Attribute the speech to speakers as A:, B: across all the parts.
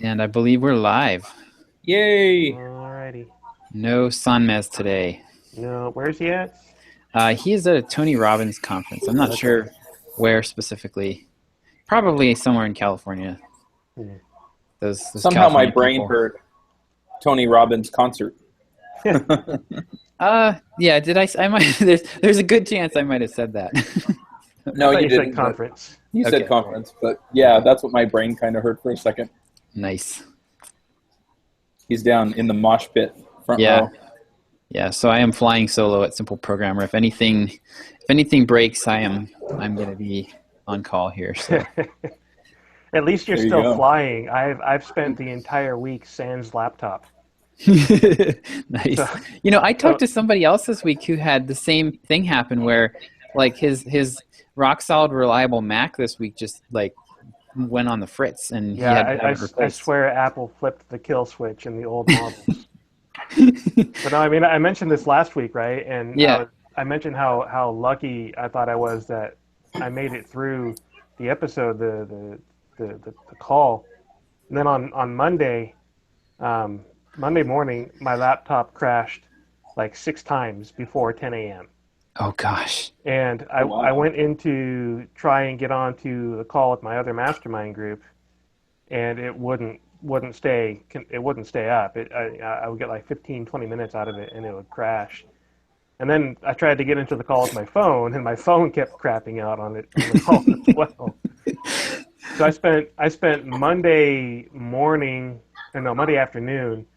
A: And I believe we're live.
B: Yay!
C: Alrighty.
A: No Sanmez today.
C: No, where's he at?
A: He is at a Tony Robbins conference. I'm not
C: Okay.
A: sure where specifically. Probably somewhere in California.
C: Hmm.
A: Those
B: Somehow my
A: California
B: brain
A: people.
B: heard Tony Robbins concert.
A: Yeah. Did I might. There's a good chance I might have said that.
C: I
B: No,
C: thought
B: you
C: you said
B: didn't. But
C: conference.
B: you
A: Okay.
B: said conference, but yeah, that's what my brain kind of heard for a second.
A: Nice.
B: He's down in the mosh pit, front
A: Yeah.
B: row.
A: Yeah. So I am flying solo at Simple Programmer. If anything breaks, I'm going to be on call here. So.
C: At least you're
B: There you
C: still
B: go.
C: flying. I've spent the entire week sans laptop.
A: Nice.
C: So,
A: I talked to somebody else this week who had the same thing happen where like his rock solid reliable Mac this week just like went on the fritz and he had to
C: yeah,
A: have it
C: I
A: replaced.
C: swear Apple flipped the kill switch in the old models. But no, I mean I mentioned this last week, right? And
A: Yeah.
C: I mentioned how lucky I thought I was that I made it through the episode, the call. And then on Monday, Monday morning, my laptop crashed like 6 times before 10 a.m.
A: Oh gosh.
C: And
B: Oh, wow.
C: I went in to try and get onto the call with my other mastermind group, and it wouldn't stay up. I would get like 15, 20 minutes out of it, and it would crash. And then I tried to get into the call with my phone, and my phone kept crapping out on the call as well. So I spent Monday morning, or no, Monday afternoon,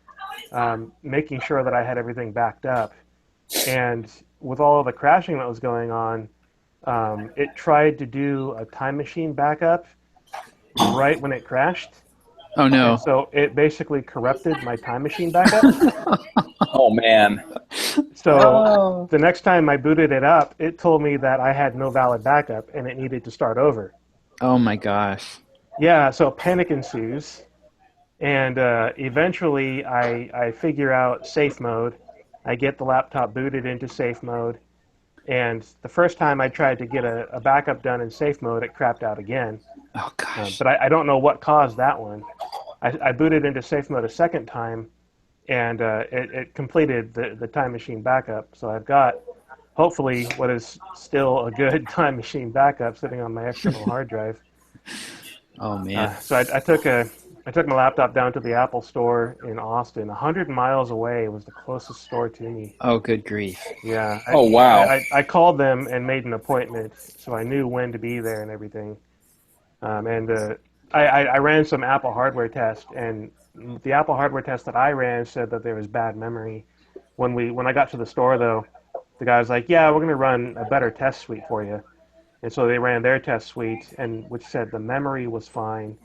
C: making sure that I had everything backed up. And with all the crashing that was going on, it tried to do a time machine backup right when it crashed.
A: Oh no.
C: And so it basically corrupted my time machine backup.
B: Oh man.
C: So
A: Oh.
C: the next time I booted it up, it told me that I had no valid backup and it needed to start over.
A: Oh my gosh.
C: Yeah, so panic ensues. And eventually I figure out safe mode. I get the laptop booted into safe mode. And the first time I tried to get a backup done in safe mode, it crapped out again.
A: Oh gosh.
C: But I don't know what caused that one. I booted into safe mode a second time, and it completed the time machine backup. So I've got, hopefully, what is still a good time machine backup sitting on my external hard drive.
A: Oh man.
C: So I took my laptop down to the Apple store in Austin. 100 miles away was the closest store to me.
A: Oh good grief.
C: Yeah.
B: Oh wow.
C: I called them and made an appointment, so I knew when to be there and everything. I ran some Apple hardware tests, and the Apple hardware test that I ran said that there was bad memory. When I got to the store, though, the guy was like, "Yeah, we're going to run a better test suite for you." And so they ran their test suite, and which said the memory was fine,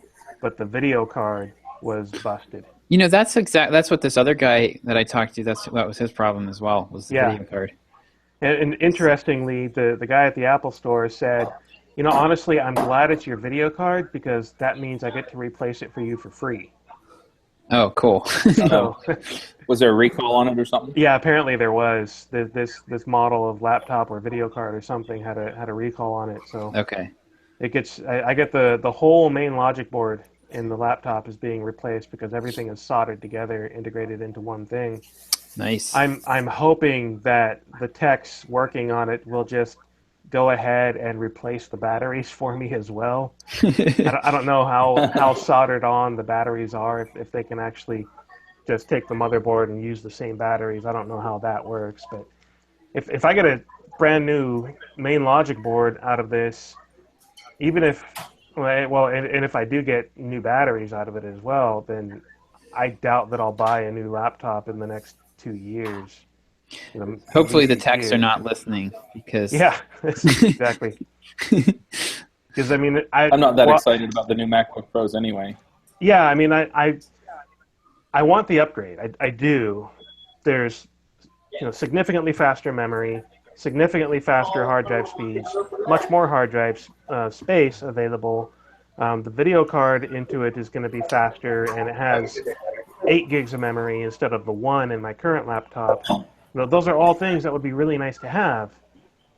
C: but the video card was busted.
A: That's what this other guy that I talked to, that was his problem as well, was the
C: Yeah.
A: video card.
C: And interestingly, the guy at the Apple store said, honestly, I'm glad it's your video card because that means I get to replace it for you for free.
A: Oh, cool.
C: So,
B: Was there a recall on it or something?
C: yeah, apparently there was this model of laptop or video card or something had a recall on it. So
A: Okay.
C: I get the whole main logic board in the laptop is being replaced because everything is soldered together, integrated into one thing.
A: Nice.
C: I'm hoping that the techs working on it will just go ahead and replace the batteries for me as well. I don't know how soldered on the batteries are, if they can actually just take the motherboard and use the same batteries. I don't know how that works, but if I get a brand new main logic board out of this, even if, well, and if I do get new batteries out of it as well, then I doubt that I'll buy a new laptop in the next 2 years. At
A: Hopefully
C: least
A: the
C: a
A: techs
C: year.
A: are not listening because
C: Yeah, exactly. Because I mean,
B: I'm not that excited about the new MacBook Pros anyway.
C: Yeah, I mean, I want the upgrade. I do. There's significantly faster memory, significantly faster hard drive speeds, much more hard drive space available. The video card into it is going to be faster, and it has 8 gigs of memory instead of the 1 in my current laptop. Those are all things that would be really nice to have,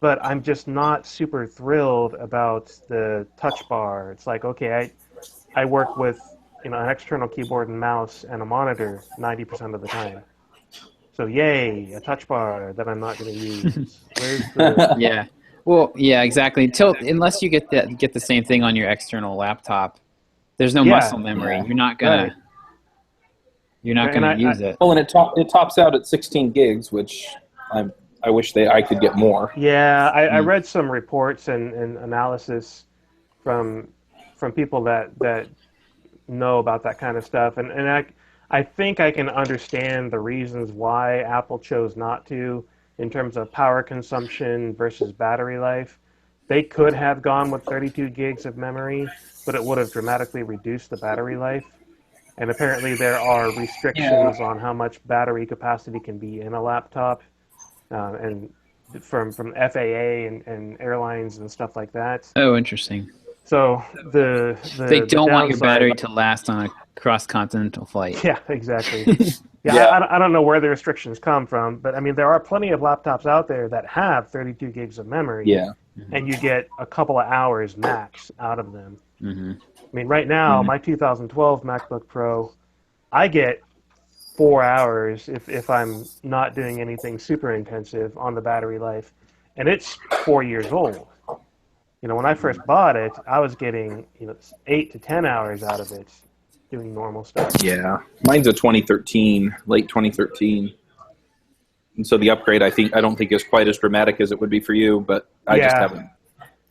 C: but I'm just not super thrilled about the touch bar. It's like, okay, I work with an external keyboard and mouse and a monitor 90% of the time. So yay, a touch bar that I'm not going to use. Where's the...
A: Yeah. Well, yeah, exactly. Unless you get the same thing on your external laptop, there's no muscle memory.
B: Yeah.
A: You're not gonna use it.
B: Well, and it tops out at 16 gigs, which I wish I could get more.
C: Yeah, I read some reports and analysis from people that know about that kind of stuff, and I think I can understand the reasons why Apple chose not to in terms of power consumption versus battery life. They could have gone with 32 gigs of memory, but it would have dramatically reduced the battery life. And apparently there are restrictions on how much battery capacity can be in a laptop, and from FAA and airlines and stuff like that.
A: Oh, interesting.
C: So
A: they don't want your battery to last on a cross-continental flight.
C: Yeah, exactly. I don't know where the restrictions come from, but I mean there are plenty of laptops out there that have 32 gigs of memory.
B: Yeah.
C: And you get a couple of hours max out of them.
A: Mm-hmm.
C: I mean, right now, my 2012 MacBook Pro, I get 4 hours if I'm not doing anything super intensive on the battery life, and it's 4 years old. When I first bought it, I was getting 8 to 10 hours out of it doing normal stuff.
B: Yeah, mine's a 2013, late 2013. And so the upgrade, I don't think is quite as dramatic as it would be for you, but I just haven't.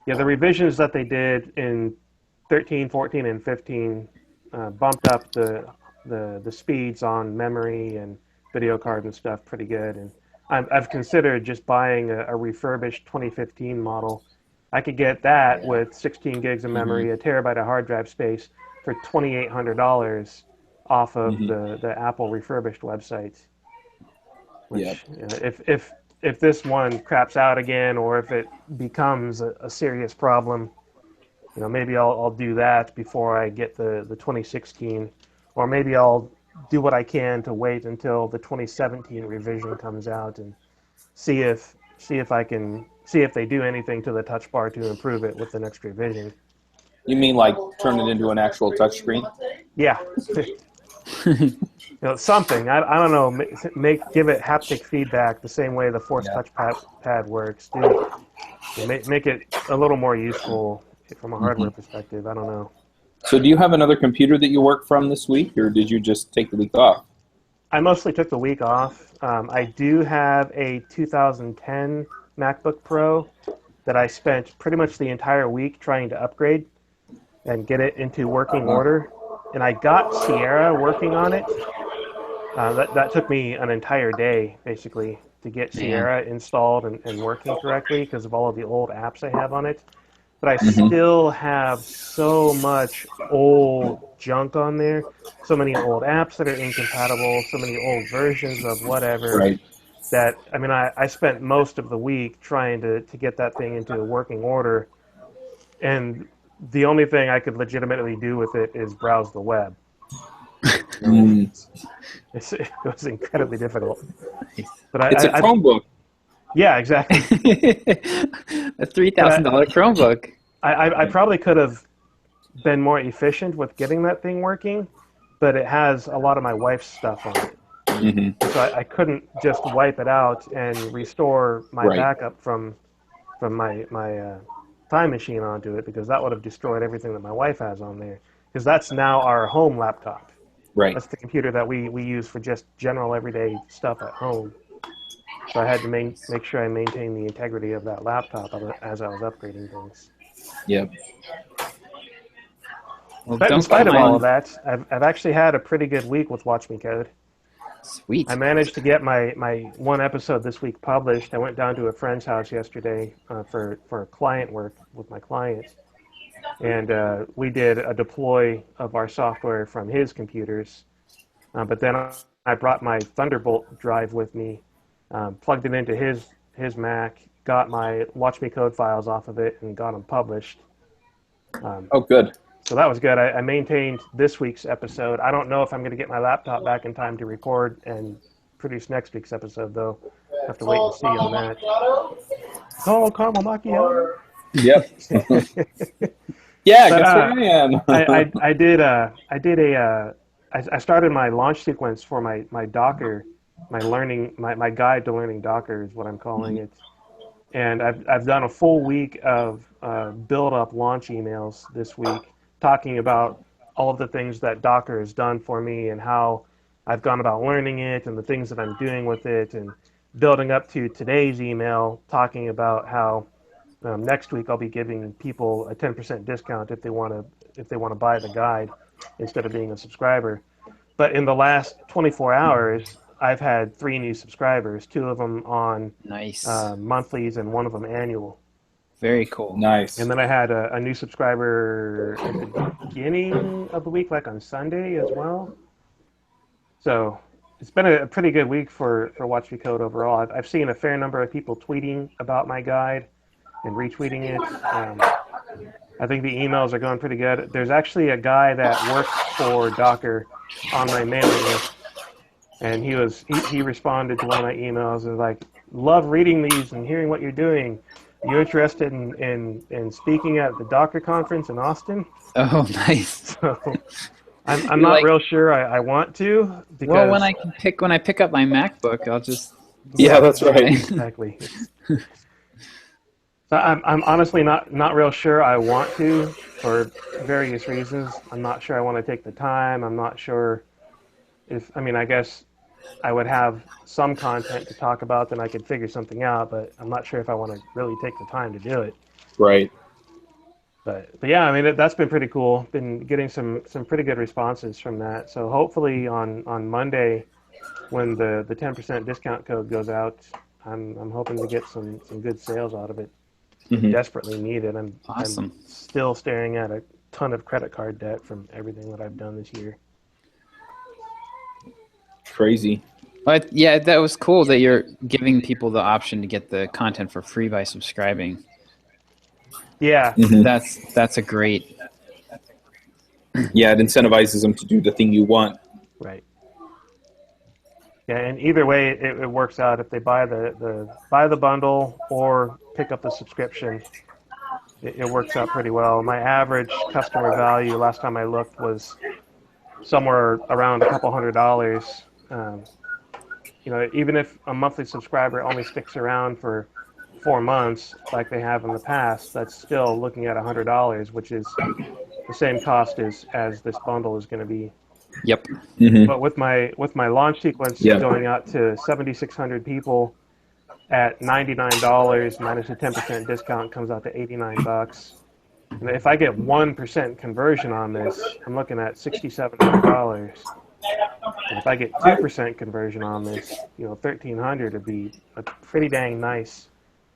C: Yeah, the revisions that they did in 13, 14, and 15 bumped up the speeds on memory and video card and stuff pretty good. And I've considered just buying a refurbished 2015 model. I could get that with 16 gigs of memory, a terabyte of hard drive space for $2,800 off of the Apple refurbished website. Which, if this one craps out again, or if it becomes a serious problem, maybe I'll do that before I get the 2016, or maybe I'll do what I can to wait until the 2017 revision comes out and see if they do anything to the touch bar to improve it with the next revision.
B: You mean like turn it into an actual touchscreen?
C: Yeah. Something. I don't know. Give it haptic feedback the same way the Force Touch pad works. Make it a little more useful from a hardware perspective. I don't know.
B: So do you have another computer that you work from this week, or did you just take the week off?
C: I mostly took the week off. I do have a 2010 MacBook Pro that I spent pretty much the entire week trying to upgrade and get it into working order. And I got Sierra working on it. That took me an entire day, basically, to get Sierra installed and working correctly because of all of the old apps I have on it. But I still have so much old junk on there, so many old apps that are incompatible, so many old versions of whatever, that, I mean, I spent most of the week trying to get that thing into a working order, and the only thing I could legitimately do with it is browse the web. It was incredibly difficult. But
B: it's a Chromebook.
C: Yeah, exactly.
A: A $3,000 Chromebook.
C: I probably could have been more efficient with getting that thing working, but it has a lot of my wife's stuff on it. So I couldn't just wipe it out and restore my backup from my Time Machine onto it, because that would have destroyed everything that my wife has on there. Because that's now our home laptop. That's the computer that we use for just general everyday stuff at home. So I had to make sure I maintained the integrity of that laptop as I was upgrading things.
B: Yep.
A: Well,
C: but in spite of all of that, I've actually had a pretty good week with Watch Me Code.
A: Sweet.
C: I managed to get my one episode this week published. I went down to a friend's house yesterday for client work with my client. And we did a deploy of our software from his computers. But then I brought my Thunderbolt drive with me, plugged it into his Mac, got my Watch Me Code files off of it, and got them published.
B: Oh, good.
C: So that was good. I maintained this week's episode. I don't know if I'm going to get my laptop back in time to record and produce next week's episode, though. I have to wait and see on that. Call caramel macchiato.
B: Yep. Yeah,
C: But
B: guess where I am?
C: I started my launch sequence for my Docker, my guide to learning Docker is what I'm calling it. And I've done a full week of build up launch emails this week, talking about all of the things that Docker has done for me and how I've gone about learning it and the things that I'm doing with it, and building up to today's email talking about how next week I'll be giving people a 10% discount if they want to buy the guide instead of being a subscriber. But in the last 24 hours, I've had 3 new subscribers, 2 of them on
A: Nice.
C: monthlies and 1 of them annual.
A: Very cool.
B: Nice.
C: And then I had a new subscriber at the beginning of the week, like on Sunday as well. So it's been a pretty good week for Watch Me Code overall. I've seen a fair number of people tweeting about my guide and retweeting it. I think the emails are going pretty good. There's actually a guy that works for Docker on my mailing list, and he responded to one of my emails and was like, love reading these and hearing what you're doing. Are you interested in speaking at the Docker conference in Austin?
A: Oh, nice.
C: So I'm not real sure I want to. Because,
A: well, when I pick up my MacBook, I'll just.
B: Yeah, that's right.
C: Exactly. So I'm honestly not real sure I want to, for various reasons. I'm not sure I want to take the time. I'm not sure I guess I would have some content to talk about, then I could figure something out, but I'm not sure if I want to really take the time to do it.
B: Right.
C: But yeah, I mean, that's been pretty cool. Been getting some pretty good responses from that. So hopefully on Monday, when the 10% discount code goes out, I'm hoping to get some good sales out of it.
B: Mm-hmm.
C: Desperately need it.
A: Awesome.
C: I'm still staring at a ton of credit card debt from everything that I've done this year.
B: Crazy.
A: But yeah, that was cool that you're giving people the option to get the content for free by subscribing.
C: Yeah.
B: Mm-hmm.
A: That's a great.
B: Yeah, it incentivizes them to do the thing you want.
C: Right. Yeah, and either way, it works out. If they buy the bundle or pick up the subscription, it works out pretty well. My average customer value last time I looked was somewhere around a couple $100. Even if a monthly subscriber only sticks around for 4 months, like they have in the past, that's still looking at $100, which is the same cost as this bundle is going to be.
A: Yep.
B: Mm-hmm.
C: But with my launch sequence going out to 7,600 people at $99 minus a 10% discount comes out to $89. And if I get 1% conversion on this, I'm looking at $6,700. And if I get 2% conversion on this, $1,300 would be a pretty dang nice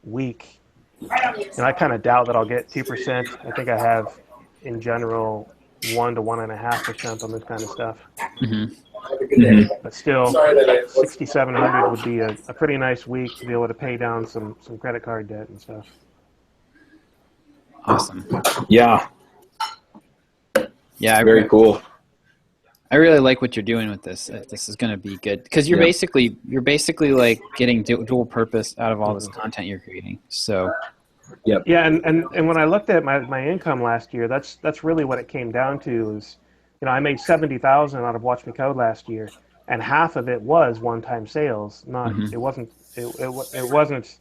C: week. And I kind of doubt that I'll get 2%. I think I have, in general, 1 to 1.5% on this kind of stuff.
A: Mm-hmm.
C: But still, 6,700 would be a pretty nice week to be able to pay down some credit card debt and stuff.
A: Awesome.
B: Yeah.
A: Yeah.
B: Very cool.
A: I really like what you're doing with this. This is going to be good because you're basically like getting dual purpose out of all this content you're creating. So.
C: Yep. Yeah, and when I looked at my income last year, that's really what it came down to. Is I made $70,000 out of Watch Me Code last year, and half of it was one-time sales. Not it wasn't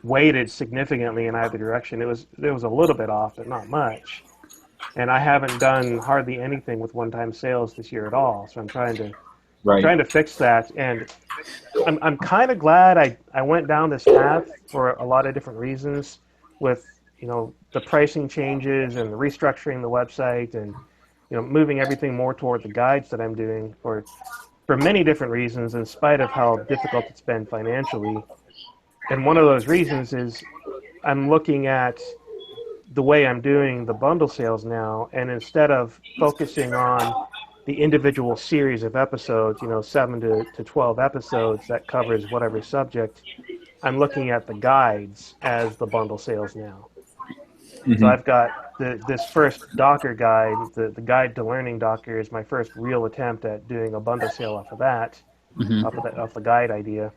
C: weighted significantly in either direction. It was a little bit off, but not much. And I haven't done hardly anything with one-time sales this year at all. So I'm trying to fix that, and I'm kind of glad I went down this path for a lot of different reasons. With the pricing changes and the restructuring the website and moving everything more toward the guides that I'm doing for many different reasons, in spite of how difficult it's been financially. And one of those reasons is I'm looking at the way I'm doing the bundle sales now, and instead of focusing on the individual series of episodes, 7 to 12 episodes that covers whatever subject, I'm looking at the guides as the bundle sales now. Mm-hmm. So I've got this first Docker guide, the guide to learning Docker is my first real attempt at doing a bundle sale off of that, off the guide idea.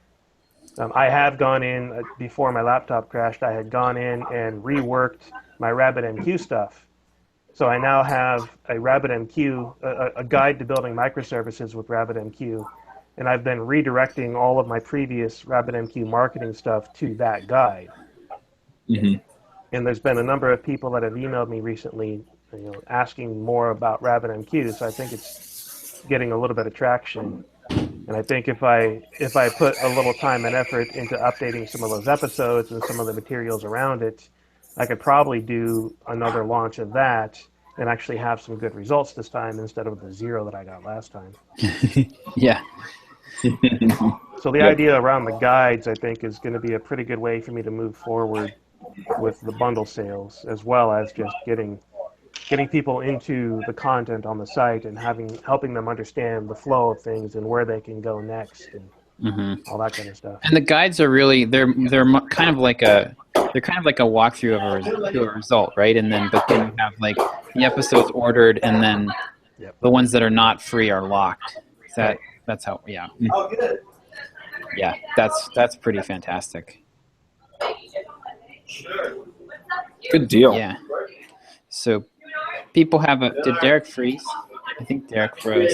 C: I have gone in, before my laptop crashed, I had gone in and reworked my RabbitMQ stuff So I now have a RabbitMQ, a guide to building microservices with RabbitMQ, and I've been redirecting all of my previous RabbitMQ marketing stuff to that guide.
B: Mm-hmm.
C: And there's been a number of people that have emailed me recently, asking more about RabbitMQ. So I think it's getting a little bit of traction. And I think if I put a little time and effort into updating some of those episodes and some of the materials around it, I could probably do another launch of that and actually have some good results this time instead of the 0 that I got last time.
A: Yeah.
C: So the idea around the guides, I think, is going to be a pretty good way for me to move forward with the bundle sales, as well as just getting people into the content on the site and helping them understand the flow of things and where they can go next and all that kind of stuff.
A: And the guides are really they're kind of like a walkthrough of a result, right? And then but then you have like the episodes ordered, and then the ones that are not free are locked. That's how
B: Oh, good.
A: Yeah, that's pretty fantastic.
B: Good deal.
A: Yeah. So people have did Derek freeze? I think Derek froze.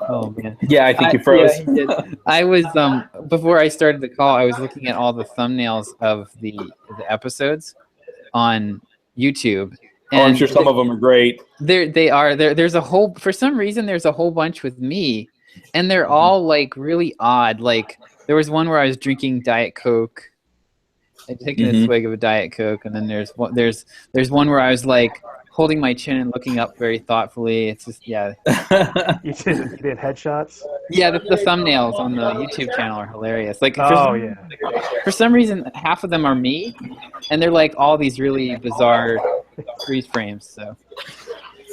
A: Oh man.
B: Yeah, I think you froze.
A: Yeah, he did. I was before I started the call, I was looking at all the thumbnails of the episodes on YouTube.
B: And I'm sure some of them are great.
A: They are. There's a whole, for some reason, there's a whole bunch with me, and they're all like really odd. Like there was one where I was drinking Diet Coke, taking a swig of a Diet Coke, and then there's one where I was like holding my chin and looking up very thoughtfully. It's just, yeah.
C: You did headshots?
A: Yeah, the thumbnails on the YouTube channel are hilarious. Like, for some reason, half of them are me, and they're like all these really bizarre freeze frames. So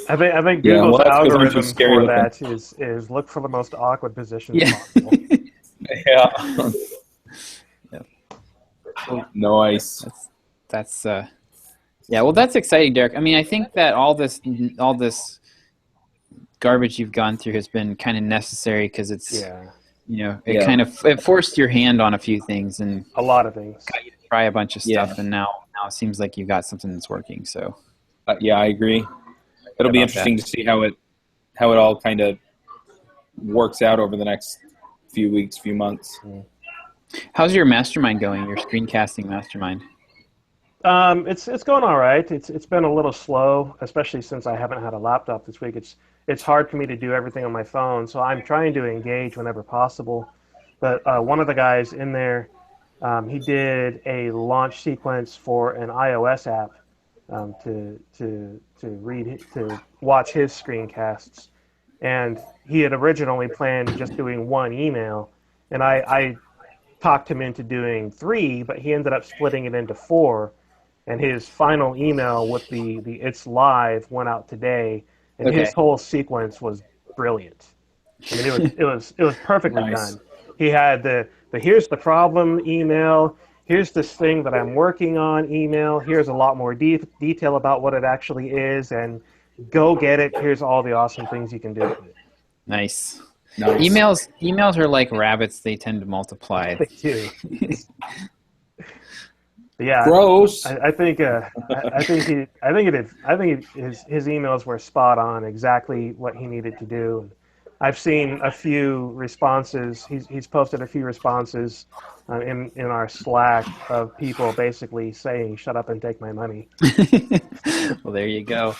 C: I think Google's algorithm for that is look for the most awkward positions possible.
B: Yeah. Nice.
A: That's yeah. Well, that's exciting, Derek. I mean, I think that all this garbage you've gone through has been kind of necessary because it's kind of it forced your hand on a few things and
C: a lot of things.
A: Got you to try a bunch of stuff, and now it seems like you got something that's working. So
B: yeah, I agree. It'll be interesting to see how it all kind of works out over the next few weeks, few months.
A: How's your mastermind going? Your screencasting mastermind?
C: It's going all right. It's been a little slow, especially since I haven't had a laptop this week. It's hard for me to do everything on my phone, so I'm trying to engage whenever possible. But one of the guys in there, he did a launch sequence for an iOS app to watch his screencasts, and he had originally planned just doing one email, and I talked him into doing 3, but he ended up splitting it into 4, and his final email with the "It's live" went out today, and his whole sequence was brilliant. I mean, it was perfectly done. He had the "Here's the problem" email, here's this thing that I'm working on email, here's a lot more detail about what it actually is, and go get it, here's all the awesome things you can do with it.
A: Nice. Emails are like rabbits, they tend to multiply.
C: They do. Yeah.
B: Gross.
C: I think his emails were spot on, exactly what he needed to do. I've seen a few responses. He's posted a few responses in our Slack of people basically saying, "Shut up and take my money."
A: Well, there you go.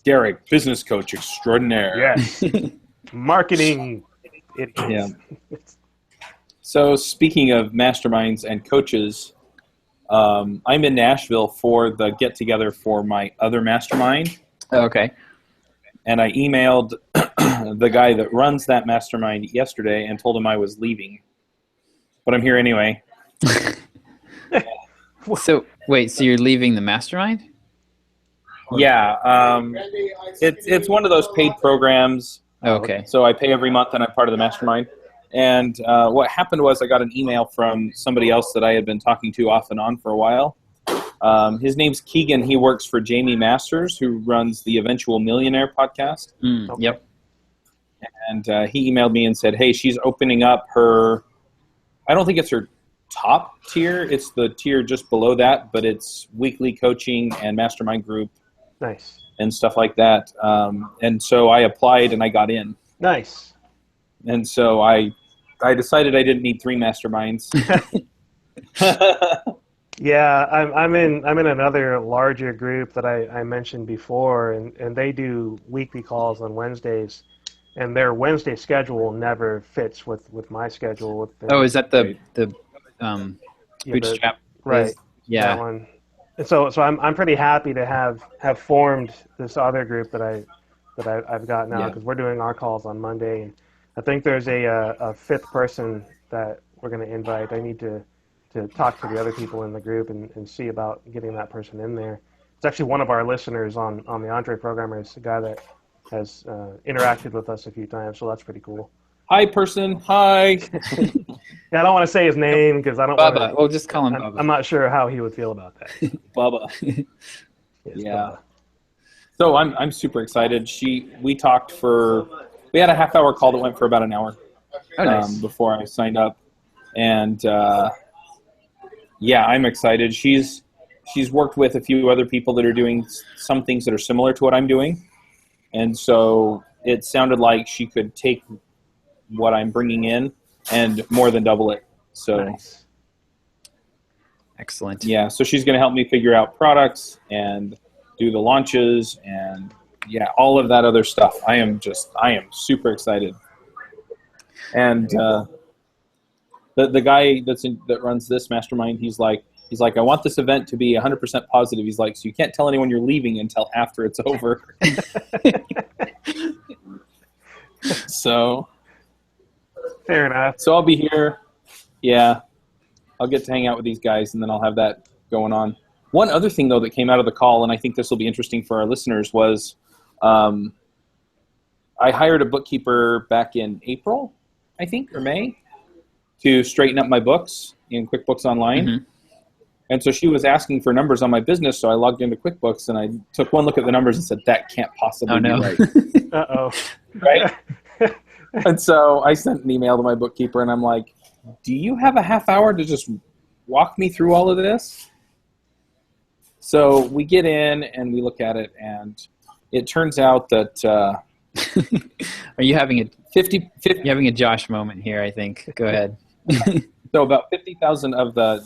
B: Derek, business coach extraordinaire.
C: Yes. Marketing. It is.
B: Yeah. So speaking of masterminds and coaches, I'm in Nashville for the get-together for my other mastermind.
A: Okay.
B: And I emailed the guy that runs that mastermind yesterday and told him I was leaving. But I'm here anyway.
A: So, wait, so you're leaving the mastermind?
B: Yeah. It's one of those paid programs.
A: Oh, okay.
B: So I pay every month and I'm part of the mastermind. And what happened was I got an email from somebody else that I had been talking to off and on for a while. His name's Keegan. He works for Jamie Masters, who runs the Eventual Millionaire podcast.
A: Yep.
B: And he emailed me and said, hey, she's opening up her, I don't think it's her top tier. It's the tier just below that, but it's weekly coaching and mastermind group
C: Nice.
B: and stuff like that. And so I applied and I got in.
C: Nice.
B: And so I decided I didn't need 3 masterminds.
C: Yeah, I'm in another larger group that I mentioned before, and they do weekly calls on Wednesdays, and their Wednesday schedule never fits with my schedule. With the,
A: Oh, is that the
C: yeah,
A: bootstrap?
C: right?
A: Is- yeah.
C: That one. And so I'm pretty happy to have formed this other group that I've got now,
B: Yeah.
C: because we're doing our calls on Monday, and I think there's a 5th person that we're going to invite. I need to talk to the other people in the group and see about getting that person in there. It's actually one of our listeners on the Entre Programmers, a guy that has interacted with us a few times, so that's pretty cool.
B: Hi, person. Hi.
C: Yeah, I don't want to say his name because I don't want
A: Bubba.
C: to.
A: We'll just call him Bubba.
C: I'm not sure how he would feel about that.
B: Bubba.
C: Yes,
B: Yeah.
C: Bubba.
B: So I'm super excited. We had a half-hour call that went for about an hour
A: Oh, nice.
B: before I signed up. And yeah, I'm excited. She's worked with a few other people that are doing some things that are similar to what I'm doing. And so it sounded like she could take what I'm bringing in and more than double it. So
C: Nice.
A: Excellent.
B: yeah, so she's going to help me figure out products and do the launches and yeah, all of that other stuff. I am super excited. And the guy that runs this mastermind, he's like, I want this event to be 100% positive. He's like, so you can't tell anyone you're leaving until after it's over. So
C: Fair enough.
B: So I'll be here. Yeah. I'll get to hang out with these guys, and then I'll have that going on. One other thing, though, that came out of the call, and I think this will be interesting for our listeners, was I hired a bookkeeper back in April, I think, or May, to straighten up my books in QuickBooks Online.
A: Mhm.
B: And so she was asking for numbers on my business, so I logged into QuickBooks, and I took one look at the numbers and said, that can't possibly
A: Oh, no.
B: be right.
C: Uh-oh.
B: Right? And so I sent an email to my bookkeeper, and I'm like, do you have a half hour to just walk me through all of this? So we get in, and we look at it, and it turns out that
A: Are you having a
B: 50
A: you're having a Josh moment here? I think. Go ahead.
B: so about 50,000 of the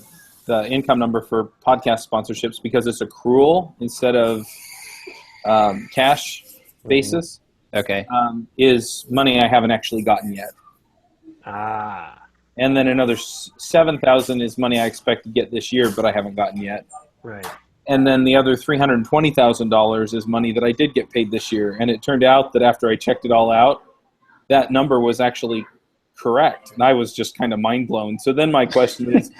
B: income number for podcast sponsorships, because it's accrual instead of cash basis,
A: Okay.
B: is money I haven't actually gotten yet.
C: Ah.
B: And then another 7,000 is money I expect to get this year, but I haven't gotten yet.
C: Right.
B: And then the other $320,000 is money that I did get paid this year. And it turned out that after I checked it all out, that number was actually correct. And I was just kind of mind blown. So then my question is,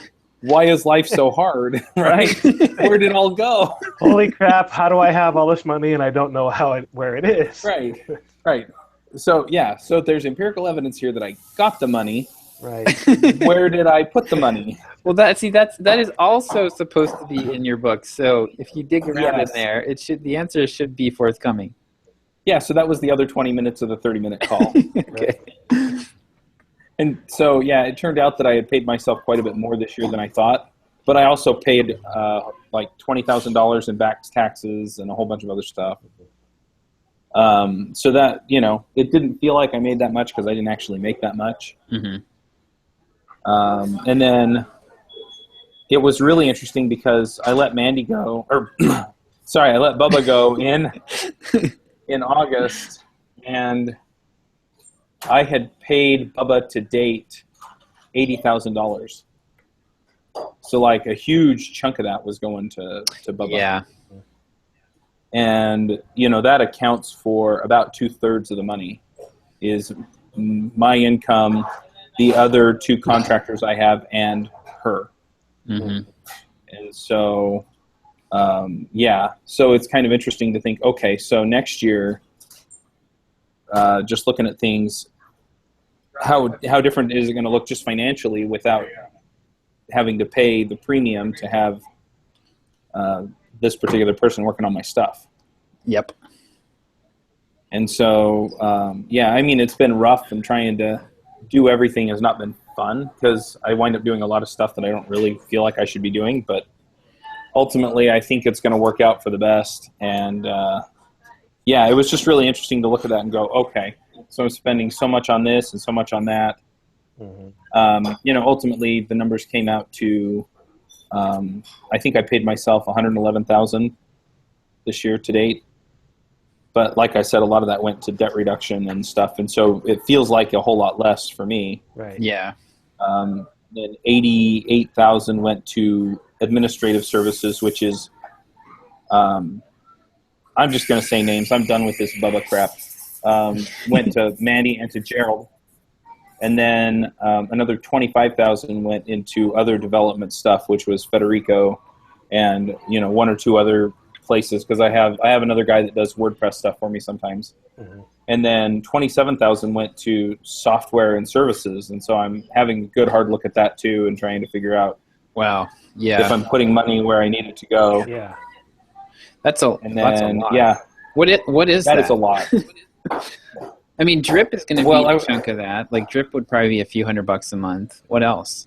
B: why is life so hard, right? Where did it all go?
C: Holy crap! How do I have all this money and I don't know where it is?
B: Right, right. So yeah, so there's empirical evidence here that I got the money.
C: Right.
B: Where did I put the money?
A: Well, that is also supposed to be in your book. So if you dig around
B: Yes.
A: in there, the answer should be forthcoming.
B: Yeah, so that was the other 20 minutes of the 30-minute call.
A: Okay.
B: And so, yeah, it turned out that I had paid myself quite a bit more this year than I thought. But I also paid like $20,000 in back taxes and a whole bunch of other stuff. So that, it didn't feel like I made that much because I didn't actually make that much.
A: Mm-hmm.
B: And then it was really interesting because I let Mandy go, or sorry, I let Bubba go in August, and I had paid Bubba to date $80,000. So like a huge chunk of that was going to Bubba.
A: Yeah.
B: And, that accounts for about 2/3 of the money is my income, the other 2 contractors I have, and her.
A: Mm-hmm.
B: And so, so it's kind of interesting to think, okay, so next year, just looking at things, how different is it going to look just financially without having to pay the premium to have this particular person working on my stuff?
A: Yep.
B: And so, it's been rough and trying to do everything has not been fun because I wind up doing a lot of stuff that I don't really feel like I should be doing. But ultimately, I think it's going to work out for the best. And yeah, it was just really interesting to look at that and go, okay, so I'm spending so much on this and so much on that. Mm-hmm. Ultimately, the numbers came out to, I think I paid myself $111,000 this year to date. But like I said, a lot of that went to debt reduction and stuff, and so it feels like a whole lot less for me.
C: Right.
A: Yeah.
B: Then $88,000 went to administrative services, which is, I'm just going to say names. I'm done with this Bubba crap. Went to Mandy and to Gerald, and then another $25,000 went into other development stuff, which was Federico, and one or two other places, because I have another guy that does WordPress stuff for me sometimes. Mm-hmm. And then $27,000 went to software and services, and so I'm having a good hard look at that too and trying to figure out if I'm putting money where I need it to go.
C: Yeah.
A: That's a lot.
B: Yeah.
A: What is that?
B: That is a lot.
A: I mean, Drip is going to be a chunk of that. Like Drip would probably be a few $100 a month. What else?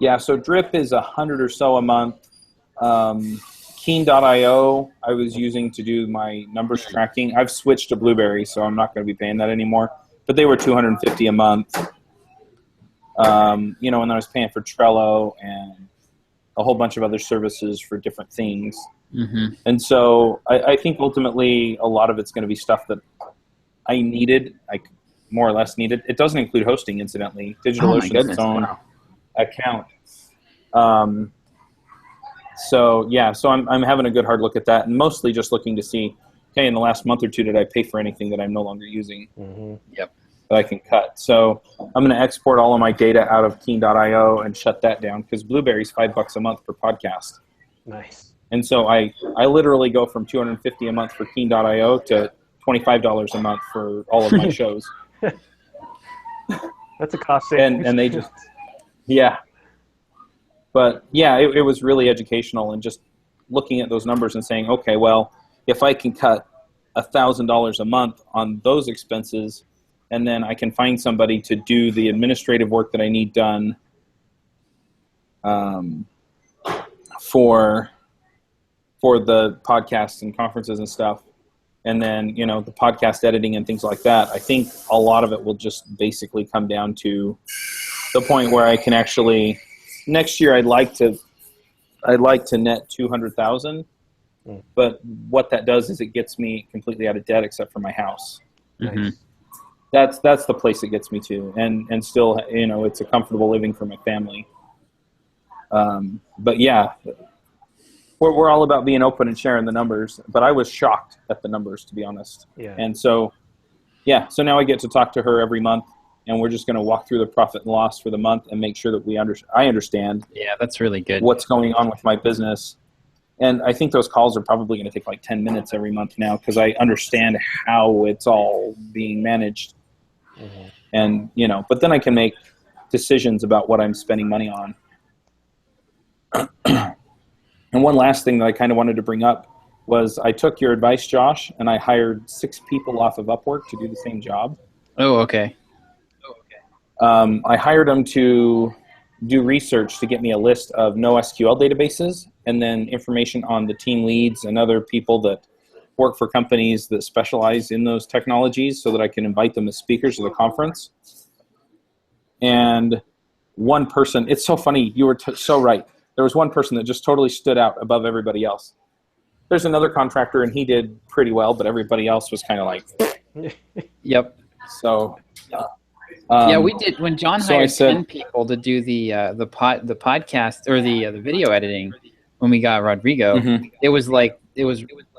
B: Yeah, so Drip is $100 or so a month. Keen.io I was using to do my numbers tracking. I've switched to Blueberry, so I'm not going to be paying that anymore. But they were $250 a month. And then I was paying for Trello and a whole bunch of other services for different things. Mm-hmm. And so I think ultimately a lot of it's going to be stuff that I needed, like more or less needed. It doesn't include hosting, incidentally. DigitalOcean's its own account. So I'm having a good hard look at that, and mostly just looking to see, okay, in the last month or two, did I pay for anything that I'm no longer using?
C: Mm-hmm.
A: Yep.
B: That I can cut. So I'm going to export all of my data out of Keen.io and shut that down, because Blueberry's $5 a month per podcast.
C: Nice.
B: And so I literally go from $250 a month for Keen.io to $25 a month for all of my shows.
C: That's a cost savings.
B: And they just, yeah. But yeah, it was really educational, and just looking at those numbers and saying, okay, well, if I can cut $1,000 a month on those expenses, and then I can find somebody to do the administrative work that I need done for the podcasts and conferences and stuff, and then the podcast editing and things like that, I think a lot of it will just basically come down to the point where I can actually, next year I'd like to net $200,000, but what that does is it gets me completely out of debt except for my house.
A: Mm-hmm.
B: That's the place it gets me to, and still it's a comfortable living for my family. But yeah, we're all about being open and sharing the numbers, but I was shocked at the numbers, to be honest.
C: Yeah.
B: And so now I get to talk to her every month, and we're just going to walk through the profit and loss for the month and make sure that I understand.
A: Yeah, that's really good.
B: What's going on with my business. And I think those calls are probably going to take like 10 minutes every month now, because I understand how it's all being managed. Mm-hmm. And, but then I can make decisions about what I'm spending money on. And one last thing that I kind of wanted to bring up was I took your advice, Josh, and I hired 6 people off of Upwork to do the same job.
A: Oh, okay.
B: I hired them to do research to get me a list of NoSQL databases, and then information on the team leads and other people that work for companies that specialize in those technologies, so that I can invite them as speakers to the conference. And one person, it's so funny, you were so right. There was one person that just totally stood out above everybody else. There's another contractor, and he did pretty well, but everybody else was kind of like,
A: yep.
B: So,
A: we did when John hired 10 people to do the podcast or the video editing. When we got Rodrigo, mm-hmm.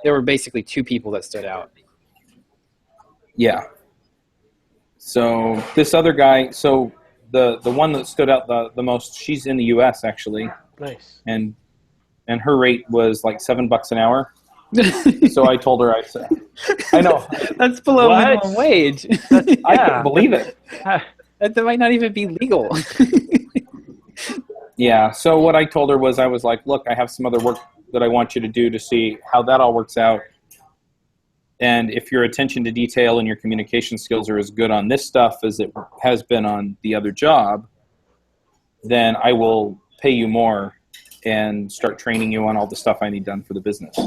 A: There were basically 2 people that stood out.
B: Yeah. So this other guy, the one that stood out the most, she's in the U.S. actually.
C: Nice.
B: And her rate was like $7 an hour. So I told her, I said, I know.
A: That's below minimum wage.
B: I can't believe it.
A: That might not even be legal.
B: Yeah. So what I told her was, I was like, look, I have some other work that I want you to do to see how that all works out. And if your attention to detail and your communication skills are as good on this stuff as it has been on the other job, then I will pay you more and start training you on all the stuff I need done for the business.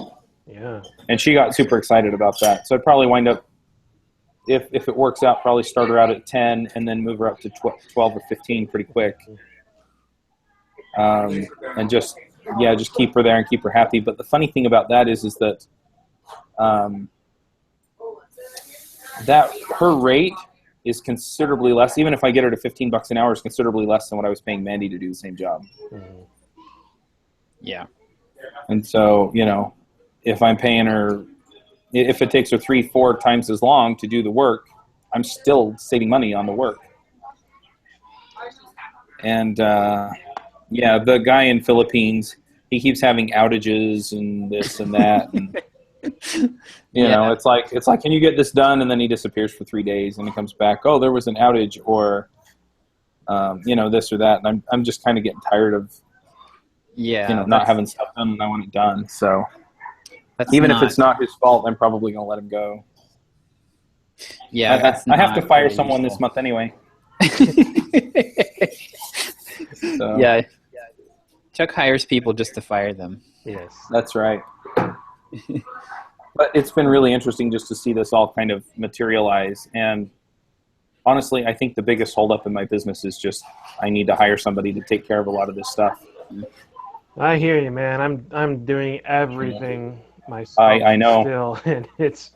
C: Yeah.
B: And she got super excited about that. So I'd probably wind up, if it works out, probably start her out at 10 and then move her up to 12 or 15 pretty quick. And just keep her there and keep her happy. But the funny thing about that is that that her rate is considerably less. Even if I get her to $15 an hour, is considerably less than what I was paying Mandy to do the same job.
C: Mm-hmm.
A: Yeah.
B: And so, if I'm paying her, if it takes her 3-4 times as long to do the work, I'm still saving money on the work. And the guy in Philippines, he keeps having outages and this and that. And, it's like, can you get this done? And then he disappears for 3 days and he comes back. Oh, there was an outage, or, this or that. And I'm just kind of getting tired of, not having stuff done when I want it done. So even if it's not his fault, I'm probably going to let him go.
A: Yeah.
B: I have to fire someone this month anyway. So.
A: Yeah. Chuck hires people just to fire them.
C: Yes.
B: That's right. But it's been really interesting just to see this all kind of materialize. And honestly, I think the biggest holdup in my business is just I need to hire somebody to take care of a lot of this stuff.
C: I hear you, man. I'm doing everything myself.
B: I know.
C: Still, and it's.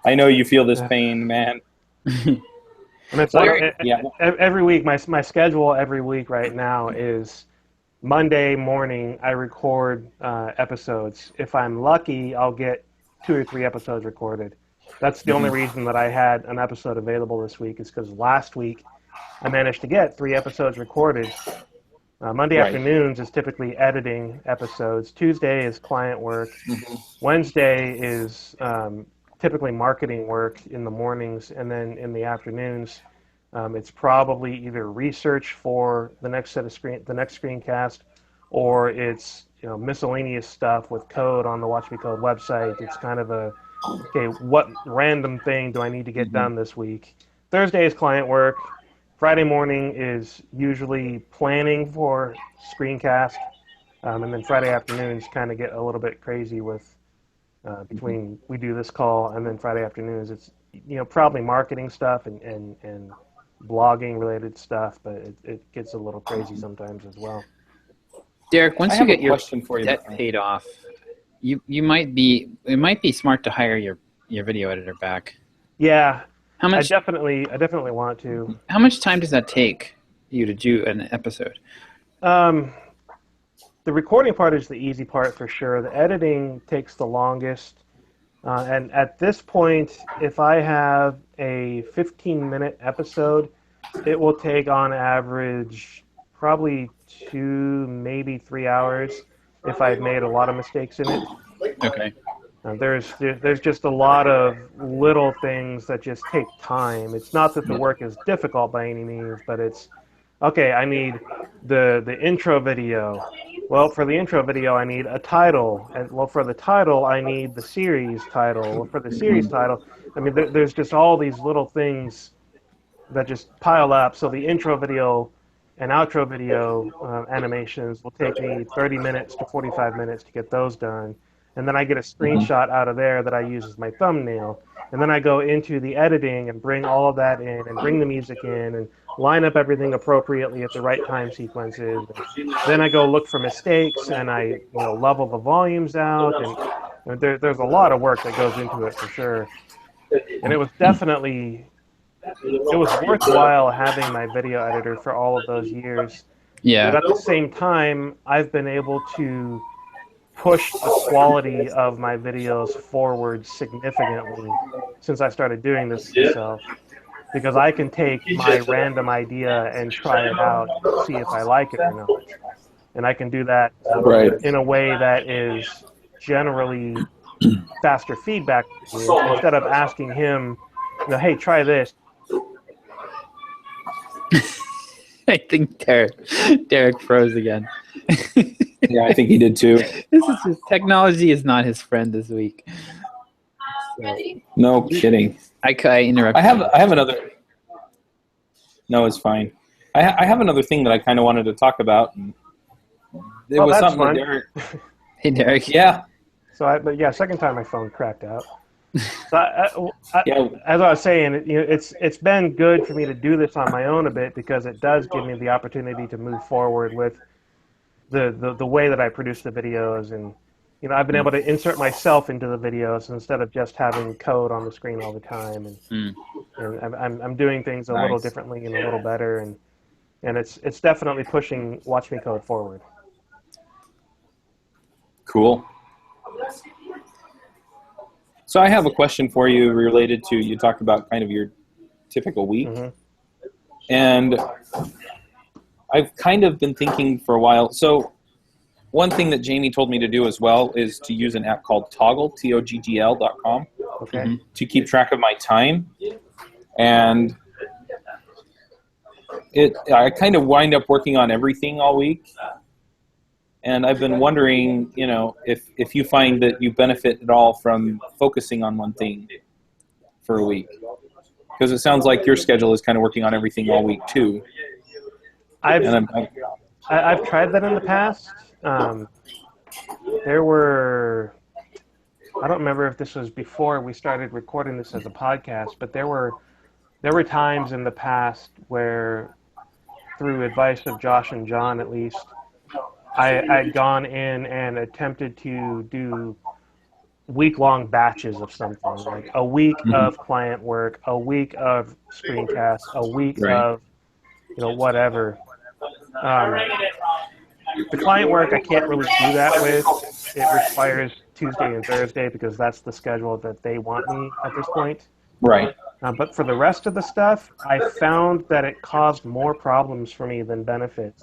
B: I know you feel this pain, man.
C: And it's like every week. My schedule every week right now is Monday morning. I record episodes. If I'm lucky, I'll get 2 or 3 episodes recorded. That's the only reason that I had an episode available this week, is because last week I managed to get 3 episodes recorded. Monday afternoons is typically editing episodes. Tuesday is client work. Mm-hmm. Wednesday is typically marketing work in the mornings, and then in the afternoons, it's probably either research for the next screencast, or it's miscellaneous stuff with code on the Watch Me Code website. It's kind of what random thing do I need to get done this week? Thursday is client work. Friday morning is usually planning for screencast, and then Friday afternoons kind of get a little bit crazy with between we do this call and then Friday afternoons. It's probably marketing stuff and blogging related stuff, but it gets a little crazy sometimes as well.
A: Derek, once you get your debt paid off, it might be smart to hire your video editor back.
C: Yeah.
A: How much?
C: I definitely want to.
A: How much time does that take you to do an episode?
C: The recording part is the easy part for sure. The editing takes the longest. And at this point, if I have a 15-minute episode, it will take on average probably 2, maybe 3 hours if I've made a lot of mistakes in it.
A: Okay.
C: There's just a lot of little things that just take time. It's not that the work is difficult by any means, but it's, okay, I need the intro video. Well, for the intro video, I need a title. And well, for the title, I need the series title. Well, for the series title, I mean, there's just all these little things that just pile up. So the intro video and outro video animations will take me 30 minutes to 45 minutes to get those done. And then I get a screenshot out of there that I use as my thumbnail. And then I go into the editing and bring all of that in and bring the music in and line up everything appropriately at the right time sequences. And then I go look for mistakes and I level the volumes out. And there's a lot of work that goes into it for sure. And it was definitely, it was worthwhile having my video editor for all of those years.
A: Yeah.
C: But at the same time, I've been able to push the quality of my videos forward significantly since I started doing this myself, because I can take my random idea and try it out, see if I like it or not. And I can do that in a way that is generally faster feedback instead of asking him, hey, try this.
A: I think Derek froze again.
B: Yeah, I think he did too.
A: Technology is not his friend this week.
B: No kidding.
A: I interrupted.
B: I have another. No, it's fine. I have another thing that I kind of wanted to talk about. And it was
C: that's
B: something
C: fun.
B: that Derek.
A: Hey, Derek.
B: Yeah.
C: But yeah, second time my phone cracked out. So
B: Yeah.
C: as I was saying, it's been good for me to do this on my own a bit because it does give me the opportunity to move forward with the way that I produce the videos, and I've been able to insert myself into the videos instead of just having code on the screen all the time, and I'm doing things a little differently and a little better, and it's definitely pushing Watch Me Code forward.
B: Cool. So I have a question for you related to, you talked about kind of your typical week.
C: Mm-hmm.
B: And I've kind of been thinking for a while. So one thing that Jamie told me to do as well is to use an app called Toggl, Toggl.com,
C: Okay.
B: to keep track of my time. And I kind of wind up working on everything all week. And I've been wondering, if you find that you benefit at all from focusing on one thing for a week. Because it sounds like your schedule is kind of working on everything all week too.
C: I've tried that in the past. There were, I don't remember if this was before we started recording this as a podcast, but there were times in the past where, through advice of Josh and John at least, I'd gone in and attempted to do week-long batches of something, like a week of client work, a week of screencasts, a week of, whatever. The client work I can't really do that with. It requires Tuesday and Thursday because that's the schedule that they want me at this point.
B: Right.
C: But for the rest of the stuff, I found that it caused more problems for me than benefits.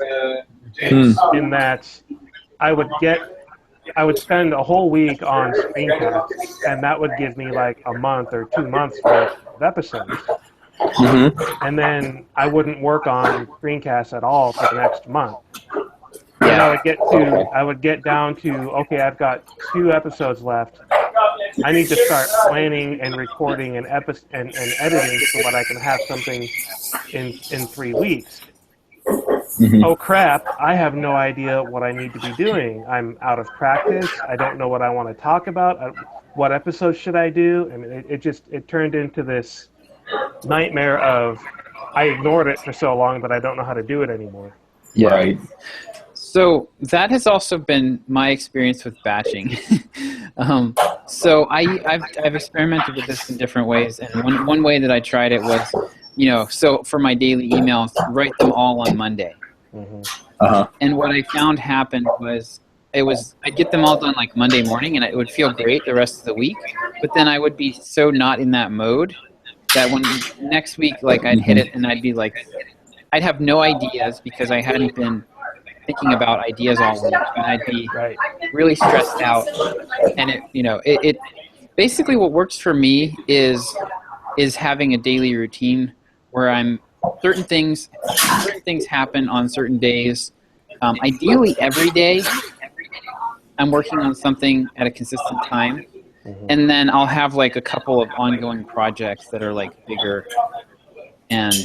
C: In that I would spend a whole week on screencasts, and that would give me like a month or 2 months worth of episodes. And then I wouldn't work on screencasts at all for the next month. And I would get down to, okay, I've got 2 episodes left. I need to start planning and recording and editing so that I can have something in 3 weeks. Oh crap, I have no idea what I need to be doing. I'm out of practice. I don't know what I want to talk about. What episode should I do? I mean, it turned into this nightmare of, I ignored it for so long that I don't know how to do it anymore.
A: Yeah.
B: Right.
A: So that has also been my experience with batching. So I've experimented with this in different ways, and one way that I tried it was, so for my daily emails, write them all on Monday. And what I found happened was I'd get them all done like Monday morning, and it would feel great the rest of the week. But then I would be so not in that mode that when next week, like I'd hit it, and I'd be like, I'd have no ideas because I hadn't been thinking about ideas all week, and I'd be really stressed out. And it basically what works for me is having a daily routine where certain things happen on certain days. Ideally every day I'm working on something at a consistent time, and then I'll have like a couple of ongoing projects that are like bigger, and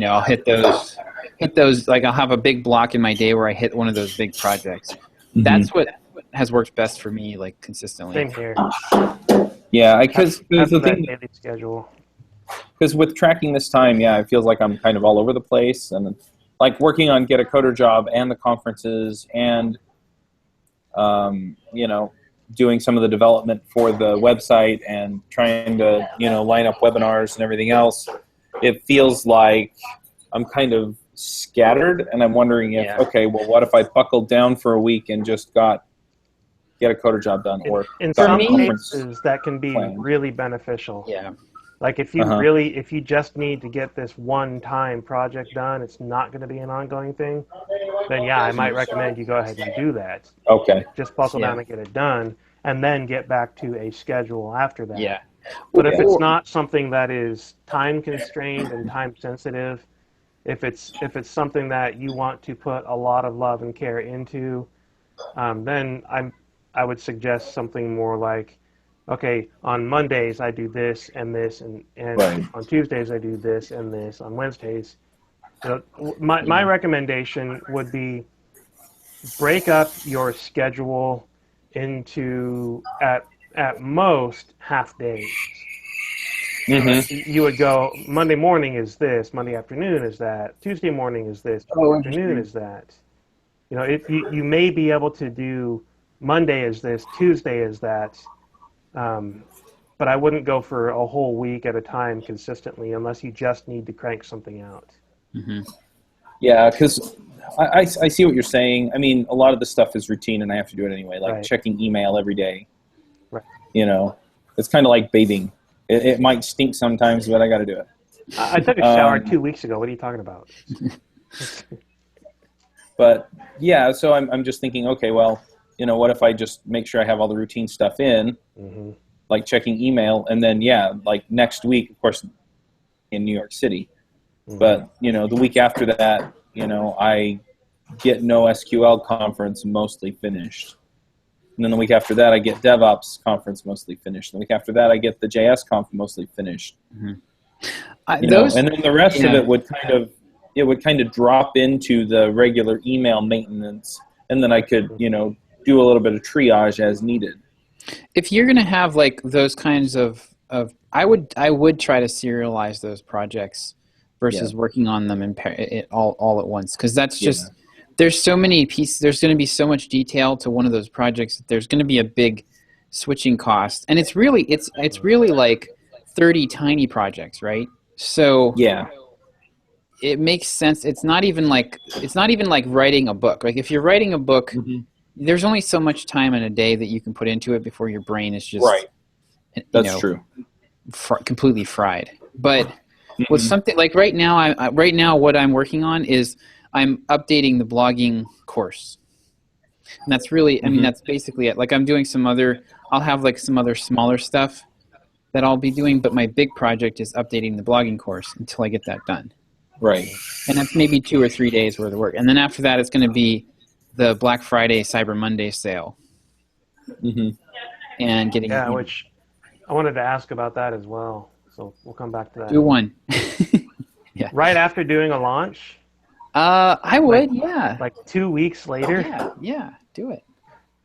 A: I'll hit those, like I'll have a big block in my day where I hit one of those big projects. That's what has worked best for me, like consistently.
C: Same here.
B: Yeah, because the thing,
C: daily schedule.
B: Because with tracking this time, it feels like I'm kind of all over the place, and like working on Get a Coder Job and the conferences, and doing some of the development for the website and trying to line up webinars and everything else. It feels like I'm kind of scattered, and I'm wondering if what if I buckled down for a week and just Get a Coder Job done, or
C: in some cases that can be really beneficial.
A: Yeah.
C: Like if you just need to get this one-time project done, it's not going to be an ongoing thing, then I might recommend you go ahead and do that.
B: Okay.
C: Just buckle down and get it done, and then get back to a schedule after that.
A: Yeah.
C: But if it's not something that is time-constrained and time-sensitive, if it's something that you want to put a lot of love and care into, then I would suggest something more like okay, on Mondays I do this and this, and
B: Right.
C: on Tuesdays I do this and this. On Wednesdays, my recommendation would be break up your schedule into at most half days.
B: Mm-hmm.
C: You would go Monday morning is this, Monday afternoon is that, Tuesday morning is this,
A: Oh,
C: afternoon is that. If you may be able to do Monday is this, Tuesday is that, but I wouldn't go for a whole week at a time consistently unless you just need to crank something out.
A: Mm-hmm.
B: Yeah, because I see what you're saying. I mean, a lot of the stuff is routine, and I have to do it anyway, like
C: Right.
B: checking email every day.
C: Right.
B: It's kind of like bathing. It might stink sometimes, but I got to do it.
C: I took a shower 2 weeks ago. What are you talking about?
B: But yeah, so I'm just thinking, okay, well, what if I just make sure I have all the routine stuff in,
C: Mm-hmm.
B: like checking email, and then like next week, of course, in New York City.
C: Mm-hmm.
B: But the week after that, I get NoSQL conference mostly finished. And then the week after that, I get DevOps conference mostly finished. The week after that, I get the JS conf mostly finished.
A: Mm-hmm.
B: And then the rest of it would kind of drop into the regular email maintenance, and then I could do a little bit of triage as needed.
A: If you're gonna have like those kinds of I would try to serialize those projects versus working on them all at once, because that's just there's so many pieces. There's going to be so much detail to one of those projects that there's going to be a big switching cost, and it's really like 30 tiny projects, right? So it makes sense. It's not even like writing a book. Like if you're writing a book, there's only so much time in a day that you can put into it before your brain is just
B: That's true.
A: Completely fried. But with something like right now, what I'm working on is I'm updating the blogging course, and that's really, I mean, that's basically it. Like I'm doing I'll have like some other smaller stuff that I'll be doing, but my big project is updating the blogging course until I get that done.
B: Right.
A: And that's maybe 2 or 3 days worth of work. And then after that, it's going to be the Black Friday, Cyber Monday sale. And getting
C: which I wanted to ask about that as well. So we'll come back to that.
A: do one.
C: Right after doing a launch?
A: I would,
C: Like 2 weeks later?
A: Yeah, do it.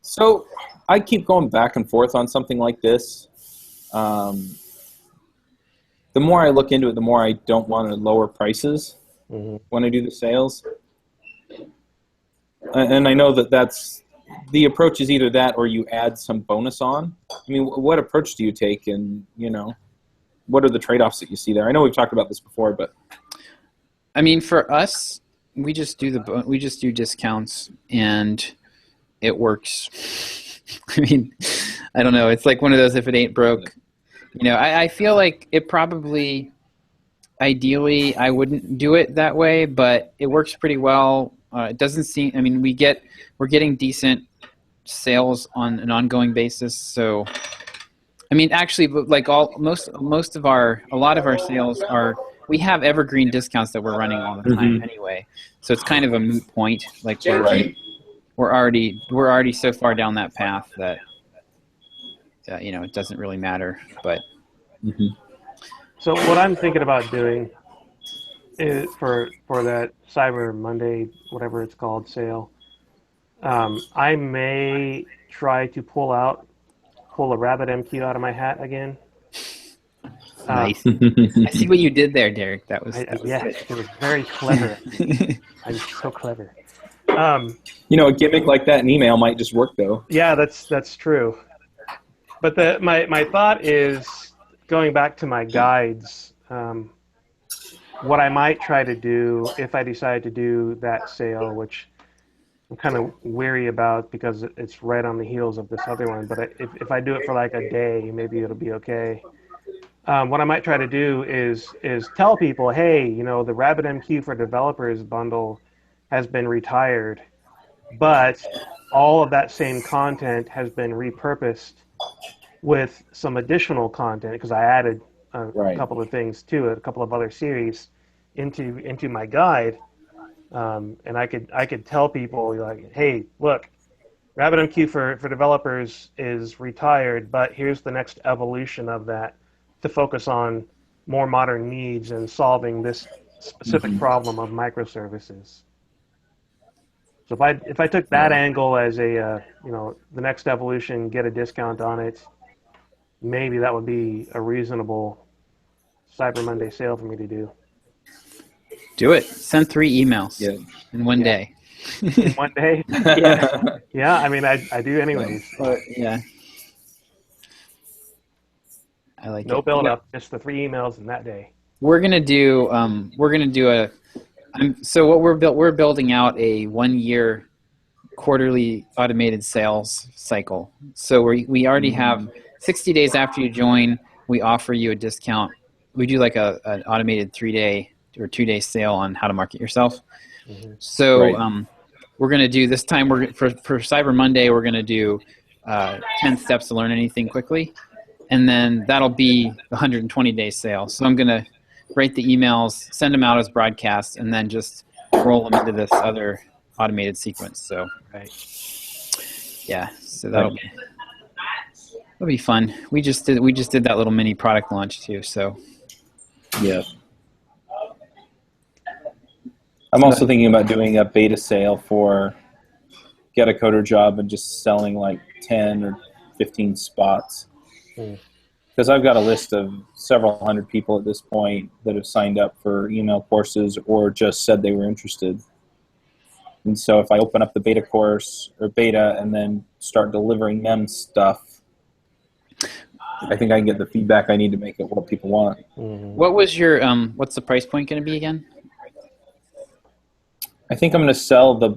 B: So I keep going back and forth on something like this. The more I look into it, the more I don't want to lower prices when I do the sales. And I know that's the approach is either that or you add some bonus on. I mean, what approach do you take, and what are the trade-offs that you see there? I know we've talked about this before, but
A: I mean, for us, we just do discounts, and it works. I mean, I don't know. It's like one of those, if it ain't broke. I feel like it probably, ideally, I wouldn't do it that way, but it works pretty well. It doesn't seem, I mean, we're getting decent sales on an ongoing basis. So, I mean, actually, like a lot of our sales we have evergreen discounts that we're running all the time anyway. So it's kind of a moot point. Like we're already so far down that path that, it doesn't really matter, but.
C: So what I'm thinking about doing is for that Cyber Monday, whatever it's called, sale, I may try to pull a RabbitMQ out of my hat again.
A: Nice. I see what you did there, Derek. That was
C: it was very clever. I'm so clever.
B: a gimmick like that in email might just work, though.
C: Yeah, that's true. But my thought is, going back to my guides, what I might try to do if I decide to do that sale, which I'm kind of weary about because it's right on the heels of this other one, but if I do it for like a day, maybe it'll be okay. What I might try to do is tell people, hey, the RabbitMQ for Developers bundle has been retired, but all of that same content has been repurposed with some additional content, because I added a couple of things to it, a couple of other series into my guide, and I could tell people, like, hey, look, RabbitMQ for developers is retired, but here's the next evolution of that to focus on more modern needs and solving this specific problem of microservices. So if I took that angle as a the next evolution, get a discount on it, maybe that would be a reasonable Cyber Monday sale for me to do.
A: Do it. Send 3 emails in one day.
C: In one day?
A: Yeah.
C: Yeah, I mean, I do anyways.
A: Yeah. I like
C: No
A: it.
C: build up, just the 3 emails in that day.
A: We're gonna do so what we're building out a 1-year quarterly automated sales cycle. So we already have 60 days after you join, we offer you a discount. We do like an automated 3-day or 2-day sale on how to market yourself. So we're going to do this time, for Cyber Monday, we're going to do 10 steps to learn anything quickly. And then that'll be the 120-day sale. So I'm going to write the emails, send them out as broadcasts, and then just roll them into this other automated sequence. So, yeah, so that'll be fun. We just did that little mini product launch too. So,
B: yeah. I'm also thinking about doing a beta sale for Get a Coder Job and just selling like 10 or 15 spots. Because I've got a list of several hundred people at this point that have signed up for email courses or just said they were interested. And so if I open up the beta course or beta and then start delivering them stuff, I think I can get the feedback I need to make it what people want.
A: What was your what's the price point going to be again?
B: I think I'm going to sell the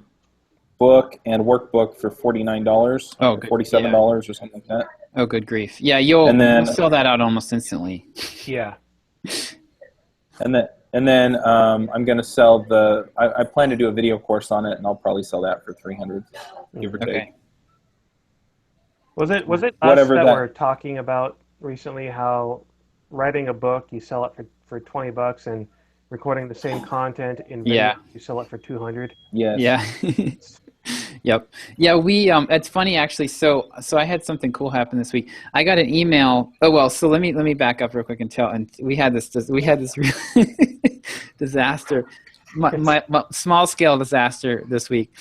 B: book and workbook for $49.
A: Oh, good.
B: $47 or something like that.
A: Oh, good grief! Yeah, you'll sell that out almost instantly.
C: Yeah.
B: And then I'm going to sell I plan to do a video course on it, and I'll probably sell that for $300, give or take.
C: Was it us
B: Whatever
C: that
B: that-
C: were talking about recently how writing a book, you sell it for $20, and recording the same content in video, you sell it for $200?
B: Yes.
A: Yeah. Yep. Yeah, we it's funny actually. So I had something cool happen this week. I got an email. Oh well, so let me back up real quick and tell. And we had this disaster, my small scale disaster this week.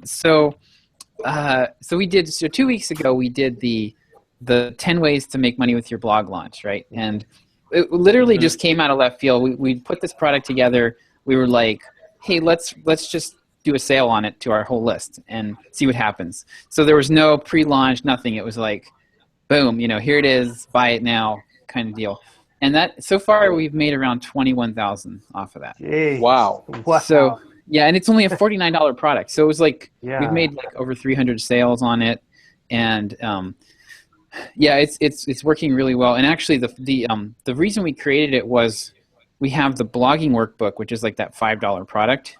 A: So 2 weeks ago we did the 10 ways to make money with your blog launch, right? And it literally just came out of left field. We put this product together. We were like, hey, let's just do a sale on it to our whole list and see what happens. So there was no pre-launch, nothing. It was like, boom, here it is, buy it now kind of deal. And that so far we've made around 21,000 off of that.
C: Jeez.
B: Wow.
A: So yeah, and it's only a $49 product. So it was like we've made like over 300 sales on it, and yeah, it's working really well. And actually, the reason we created it was we have the blogging workbook, which is like that $5 product.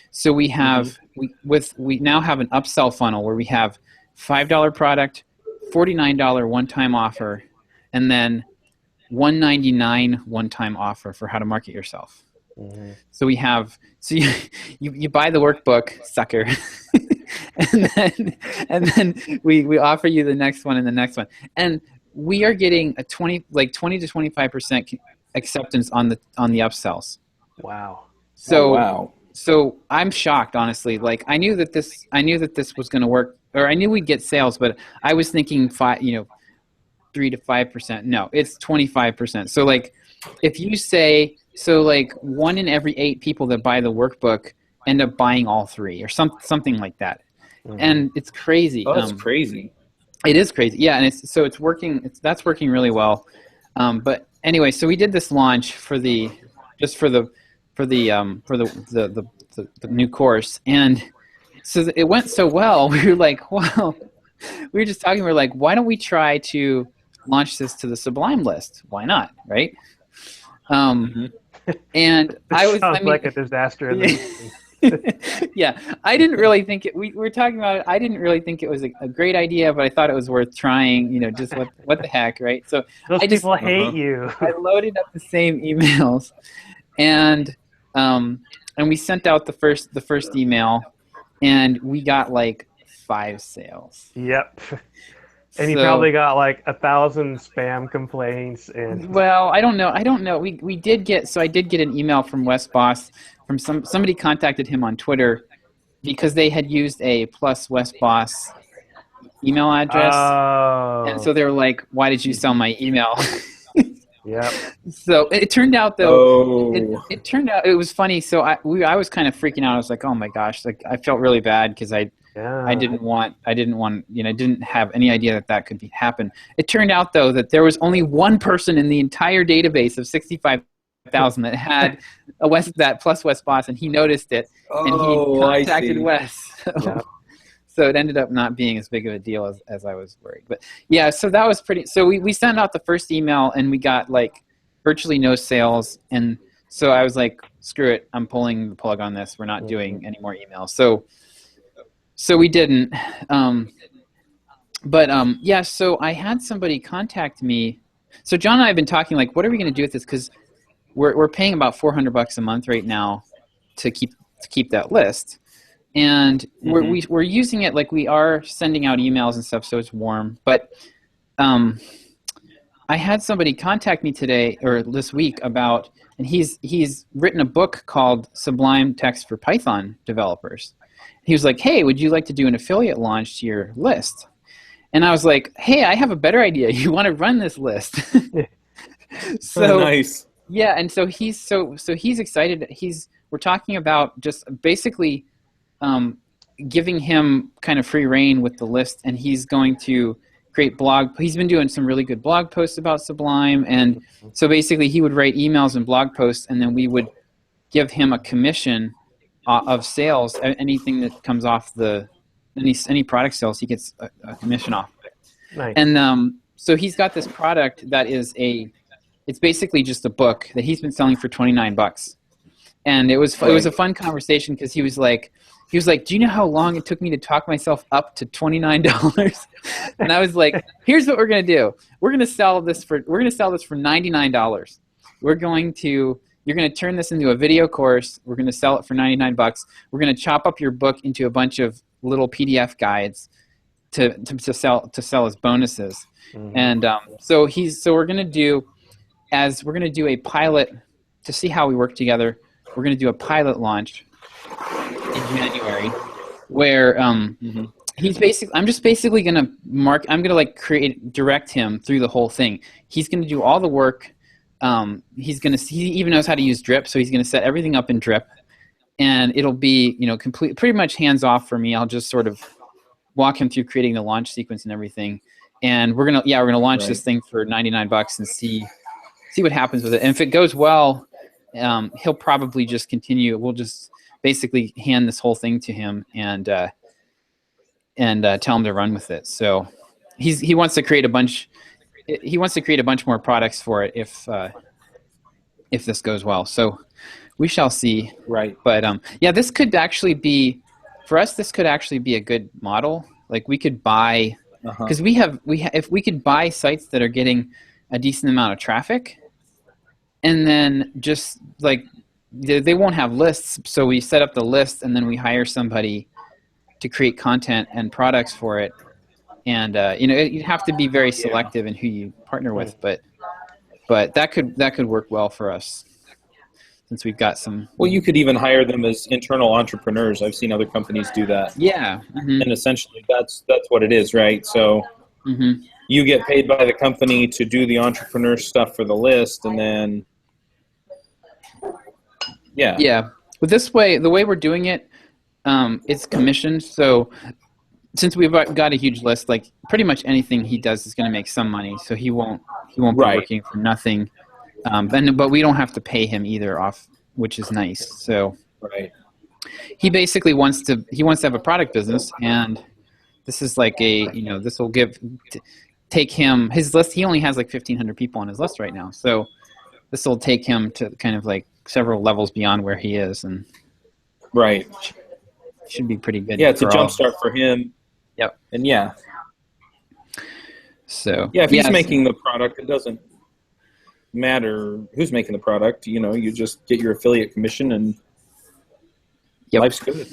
A: So we have we now have an upsell funnel where we have $5 product, $49 one-time offer, and then $199 one-time offer for how to market yourself. So we have you buy the workbook, sucker, and then we offer you the next one and the next one, and we are getting a 20 to 25% acceptance on the upsells.
C: Wow.
A: So
B: wow.
A: So I'm shocked, honestly. Like I knew that this was going to work, or I knew we'd get sales, but I was thinking 3 to 5%. No, it's 25%. So like, if you say like 1 in every 8 people that buy the workbook end up buying all 3, or something like that, and it's crazy.
B: Oh, that's crazy.
A: It is crazy, yeah, and it's working. That's working really well. But anyway, so we did this launch for the new course, and so it went so well. We were like, wow. We were just talking. We're like, why don't we try to launch this to the Sublime list? Why not, right? And
C: Sounds like a disaster.
A: Yeah, I didn't really think it. We were talking about it. I didn't really think it was a great idea, but I thought it was worth trying. Just what the heck, right? So
C: those people hate you.
A: I loaded up the same emails, and we sent out the first email, and we got like 5 sales.
C: Yep. And you
A: So-
C: probably got like 1,000 spam complaints and
A: Well, I don't know. We did get, so I did get an email from Wes Boss from somebody contacted him on Twitter because they had used a plus Wes Boss email address. And so they were like, why did you sell my email?
C: Yep.
A: So it turned out though,
B: Oh.
A: it turned out, it was funny. So I was kind of freaking out. I was like, oh my gosh, like I felt really bad because I didn't want, didn't have any idea that could happen. It turned out though that there was only one person in the entire database of 65,000 that had that plus Wes Boss, and he noticed it, and he contacted Wes.
C: Yep.
A: So it ended up not being as big of a deal as I was worried. But yeah, so that was pretty. So we sent out the first email and we got like virtually no sales, and so I was like, screw it, I'm pulling the plug on this. We're not doing any more emails. So we didn't. Yeah, so I had somebody contact me. So John and I have been talking like, what are we going to do with this? Because we're paying about $400 a month right now to keep that list, and we're using it like we are sending out emails and stuff, so it's warm. But I had somebody contact me today or this week about, and he's written a book called Sublime Text for Python Developers. He was like, hey, would you like to do an affiliate launch to your list? And I was like, hey, I have a better idea. You want to run this list? So
B: nice.
A: Yeah, and so he's excited. We're talking about just basically giving him kind of free reign with the list, and he's going to create he's been doing some really good blog posts about Sublime, and so basically he would write emails and blog posts, and then we would give him a commission of sales. Anything that comes off any product sales, he gets a commission off of it.
C: Nice.
A: And so he's got this product that is it's basically just a book that he's been selling for $29. And it was a fun conversation because he was like, do you know how long it took me to talk myself up to $29? And I was like, here's what we're gonna do. We're gonna sell this for $99. You're gonna turn this into a video course. We're gonna sell it for $99. We're gonna chop up your book into a bunch of little PDF guides to sell as bonuses. Mm-hmm. And so we're gonna do a pilot to see how we work together. We're gonna do a pilot launch in January, where he's basically. I'm just basically gonna I'm gonna like direct him through the whole thing. He's gonna do all the work. He even knows how to use Drip, so he's gonna set everything up in Drip, and it'll be pretty much hands off for me. I'll just sort of walk him through creating the launch sequence and everything, and we're gonna launch this thing for $99 and see what happens with it. And if it goes well, he'll probably just continue. We'll just basically hand this whole thing to him and tell him to run with it. So he wants to create a bunch. He wants to create a bunch more products for it if this goes well. So we shall see.
B: Right.
A: But yeah, this could actually be for us. This could actually be a good model. Like we could buy because if we could buy sites that are getting a decent amount of traffic, and then just like they won't have lists, so we set up the list and then we hire somebody to create content and products for it. And you'd have to be very selective in who you partner with, but that could work well for us since we've got some.
B: Well, you could even hire them as internal entrepreneurs. I've seen other companies do that.
A: Yeah,
B: and essentially that's what it is, right? So you get paid by the company to do the entrepreneur stuff for the list, and then
A: yeah. But the way we're doing it, it's commissioned. So since we've got a huge list, like pretty much anything he does is going to make some money. So he won't be working for nothing. But we don't have to pay him either off, which is nice. So he basically wants to have a product business, and this is like this will take him his list. He only has like 1,500 people on his list right now. So this will take him to kind of like several levels beyond where he is, and should be pretty good.
B: Yeah, it's a jumpstart for him.
A: Yep.
B: And
A: so
B: if he's making the product, it doesn't matter who's making the product. You just get your affiliate commission, and life's good.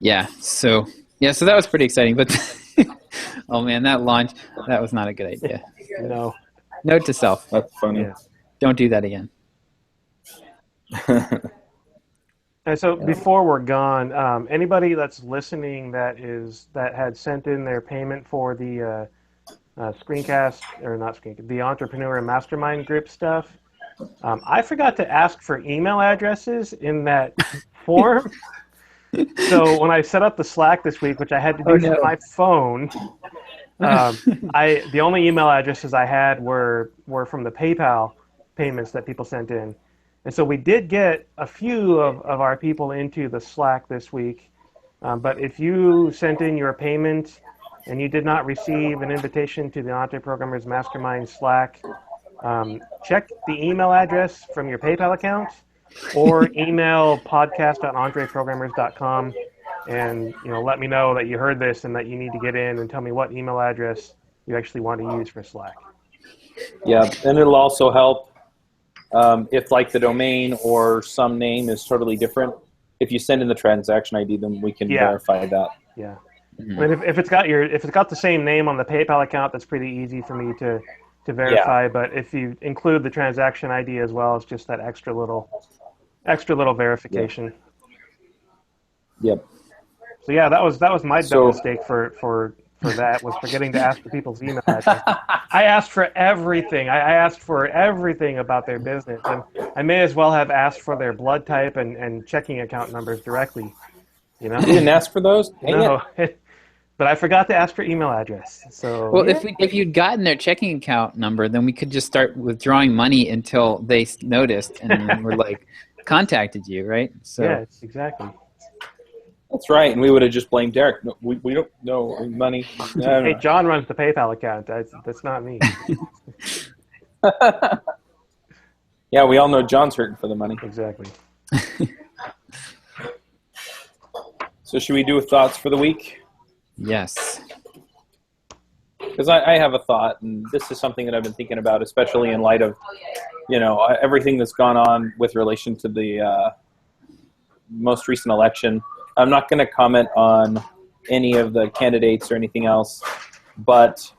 A: yeah, so that was pretty exciting. But oh man, that launch, that was not a good idea.
C: No.
A: Note to self:
B: That's funny.
C: Yeah.
A: don't do that again.
C: And so before we're gone, anybody that's listening that had sent in their payment for the screencast, or not screencast, the Entrepreneur Mastermind Group stuff, I forgot to ask for email addresses in that form. So when I set up the Slack this week, which I had to do from my phone, the only email addresses I had were from the PayPal payments that people sent in. And so we did get a few of our people into the Slack this week. But if you sent in your payment and you did not receive an invitation to the Entre Programmers Mastermind Slack, check the email address from your PayPal account or email podcast@entreprogrammers.com and let me know that you heard this and that you need to get in and tell me what email address you actually want to use for Slack.
B: Yeah, and it'll also help if like the domain or some name is totally different. If you send in the transaction ID, then we can verify that.
C: Yeah. I mean, if it's got the same name on the PayPal account, that's pretty easy for me to verify. Yeah. But if you include the transaction ID as well, it's just that extra little verification.
B: Yep.
C: So yeah, that was my dumb mistake for that, was forgetting to ask for people's email address. I asked for everything. I asked for everything about their business, and I may as well have asked for their blood type and checking account numbers directly. You
B: didn't ask for those?
C: No. But I forgot to ask for email address. So
A: if you'd gotten their checking account number, then we could just start withdrawing money until they noticed and then were like contacted you, right? So
C: yes, exactly.
B: That's right, and we would have just blamed Derek. No, we don't know money.
C: Hey, John runs the PayPal account. That's not me.
B: Yeah, we all know John's hurting for the money.
C: Exactly.
B: So should we do thoughts for the week?
A: Yes.
B: Because I have a thought, and this is something that I've been thinking about, especially in light of, everything that's gone on with relation to the most recent election. I'm not going to comment on any of the candidates or anything else, but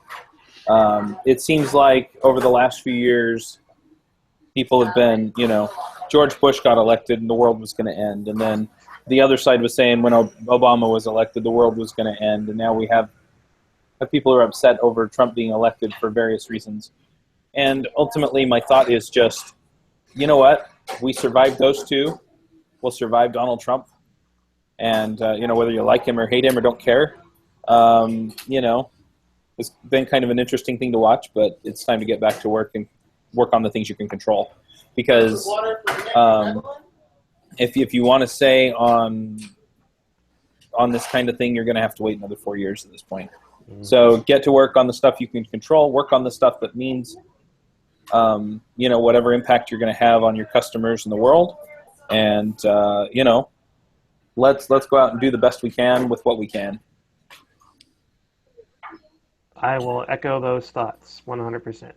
B: it seems like over the last few years, people have been, George Bush got elected and the world was going to end. And then the other side was saying when Obama was elected, the world was going to end. And now we have people who are upset over Trump being elected for various reasons. And ultimately, my thought is just, you know what? We survived those two. We'll survive Donald Trump. And, whether you like him or hate him or don't care, it's been kind of an interesting thing to watch, but it's time to get back to work and work on the things you can control. Because if you want to say on this kind of thing, you're going to have to wait another 4 years at this point. Mm-hmm. So get to work on the stuff you can control, work on the stuff that means, whatever impact you're going to have on your customers in the world. And, let's go out and do the best we can with what we can.
C: I will echo those thoughts 100%.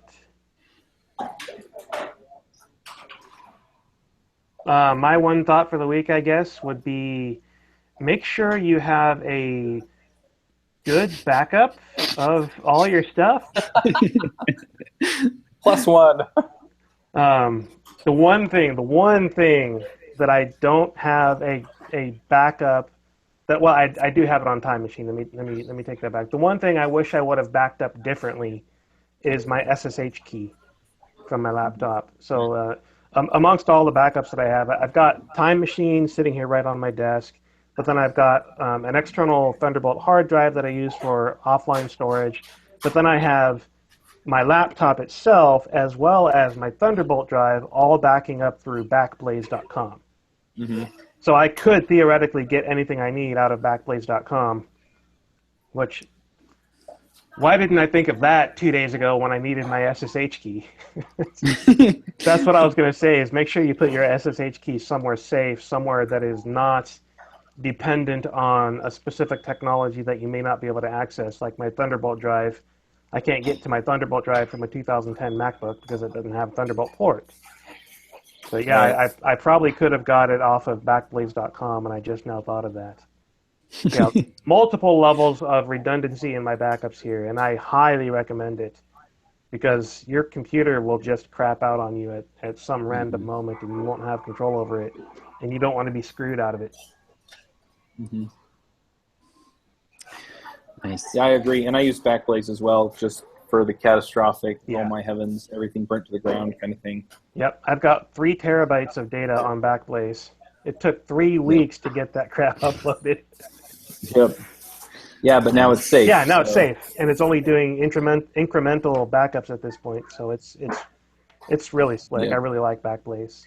C: My one thought for the week, I guess, would be make sure you have a good backup of all your stuff.
B: +1.
C: The one thing that I don't have a backup that, well, I do have it on Time Machine. Let me take that back. The one thing I wish I would have backed up differently is my SSH key from my laptop. So amongst all the backups that I have, I've got Time Machine sitting here right on my desk, but then I've got an external Thunderbolt hard drive that I use for offline storage, but then I have my laptop itself as well as my Thunderbolt drive all backing up through Backblaze.com.
B: Mm-hmm.
C: So I could theoretically get anything I need out of Backblaze.com, which, why didn't I think of that 2 days ago when I needed my SSH key? That's what I was going to say, is make sure you put your SSH key somewhere safe, somewhere that is not dependent on a specific technology that you may not be able to access, like my Thunderbolt drive. I can't get to my Thunderbolt drive from a 2010 MacBook because it doesn't have a Thunderbolt port. But yeah, I probably could have got it off of Backblaze.com, and I just now thought of that. Yeah, multiple levels of redundancy in my backups here, and I highly recommend it because your computer will just crap out on you at some random moment, and you won't have control over it, and you don't want to be screwed out of it.
B: Mm-hmm.
A: Nice.
B: Yeah, I agree, and I use Backblaze as well, just for the catastrophic,
C: Yeah.
B: oh my heavens, everything burnt to the ground kind of thing.
C: Yep, I've got 3 terabytes of data on Backblaze. It took 3 weeks to get that crap uploaded.
B: Yep. Yeah, but now it's safe.
C: Yeah, now it's safe, and it's only doing incremental backups at this point, so it's really slick.
B: Yeah.
C: I really like Backblaze.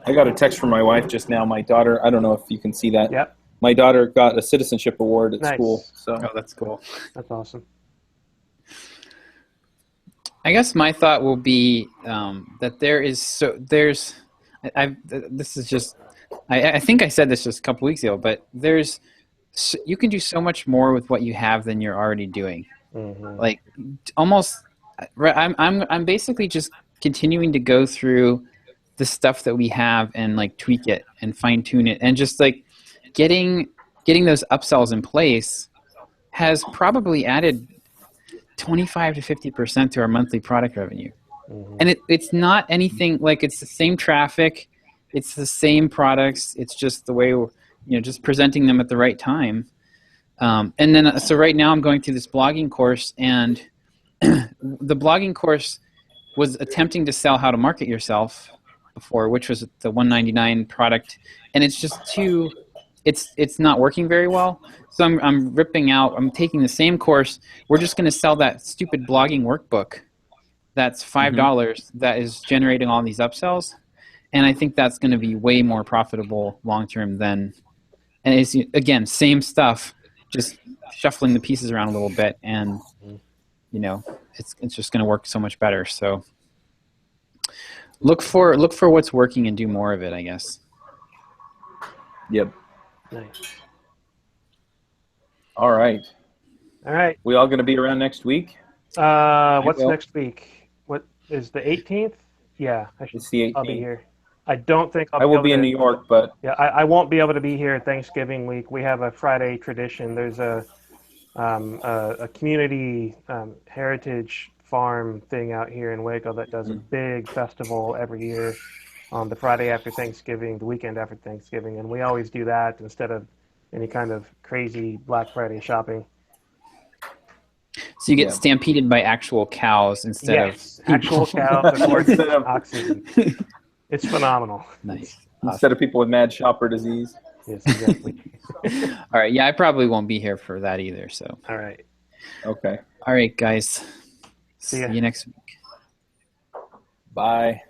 B: I got a text from my wife just now. My daughter, I don't know if you can see that.
C: Yep,
B: My daughter got a citizenship award at
C: Nice.
B: school. So
A: Oh, that's cool.
C: that's awesome.
A: I guess my thought will be that I think I said this just a couple weeks ago, but you can do so much more with what you have than you're already doing.
C: Mm-hmm.
A: Like almost, I'm basically just continuing to go through the stuff that we have and like tweak it and fine tune it, and just like getting those upsells in place has probably added 25 to 50% to our monthly product revenue.
C: Mm-hmm.
A: And it's not anything like, it's the same traffic, it's the same products, it's just the way just presenting them at the right time. And then so right now I'm going through this blogging course, and the blogging course was attempting to sell how to market yourself before, which was the $199 product, and it's just it's not working very well. So I'm taking the same course. We're just going to sell that stupid blogging workbook that's $5 that is generating all these upsells. And I think that's going to be way more profitable long-term and it's, again, same stuff, just shuffling the pieces around a little bit, and it's just going to work so much better. So look for what's working and do more of it, I guess.
B: Yep.
C: Nice.
B: All right.
C: All right.
B: We all going to be around next week?
C: What's
B: will.
C: next week? What is the 18th? Yeah,
B: It's the 18th.
C: I'll be here. I don't think
B: I will be in New York, but
C: Yeah, I won't be able to be here Thanksgiving week. We have a Friday tradition. There's a community heritage farm thing out here in Waco that does a big festival every year on the Friday after Thanksgiving, the weekend after Thanksgiving, and we always do that instead of any kind of crazy Black Friday shopping.
A: So you get stampeded by actual cows instead of
C: actual cows and horses
B: Instead of-
C: oxen. It's phenomenal.
A: Nice.
B: instead of people with mad shopper disease.
C: Yes, exactly.
A: All right. Yeah, I probably won't be here for that either. So.
C: All right.
B: Okay.
A: All right, guys.
C: See ya.
A: See you next week.
B: Bye.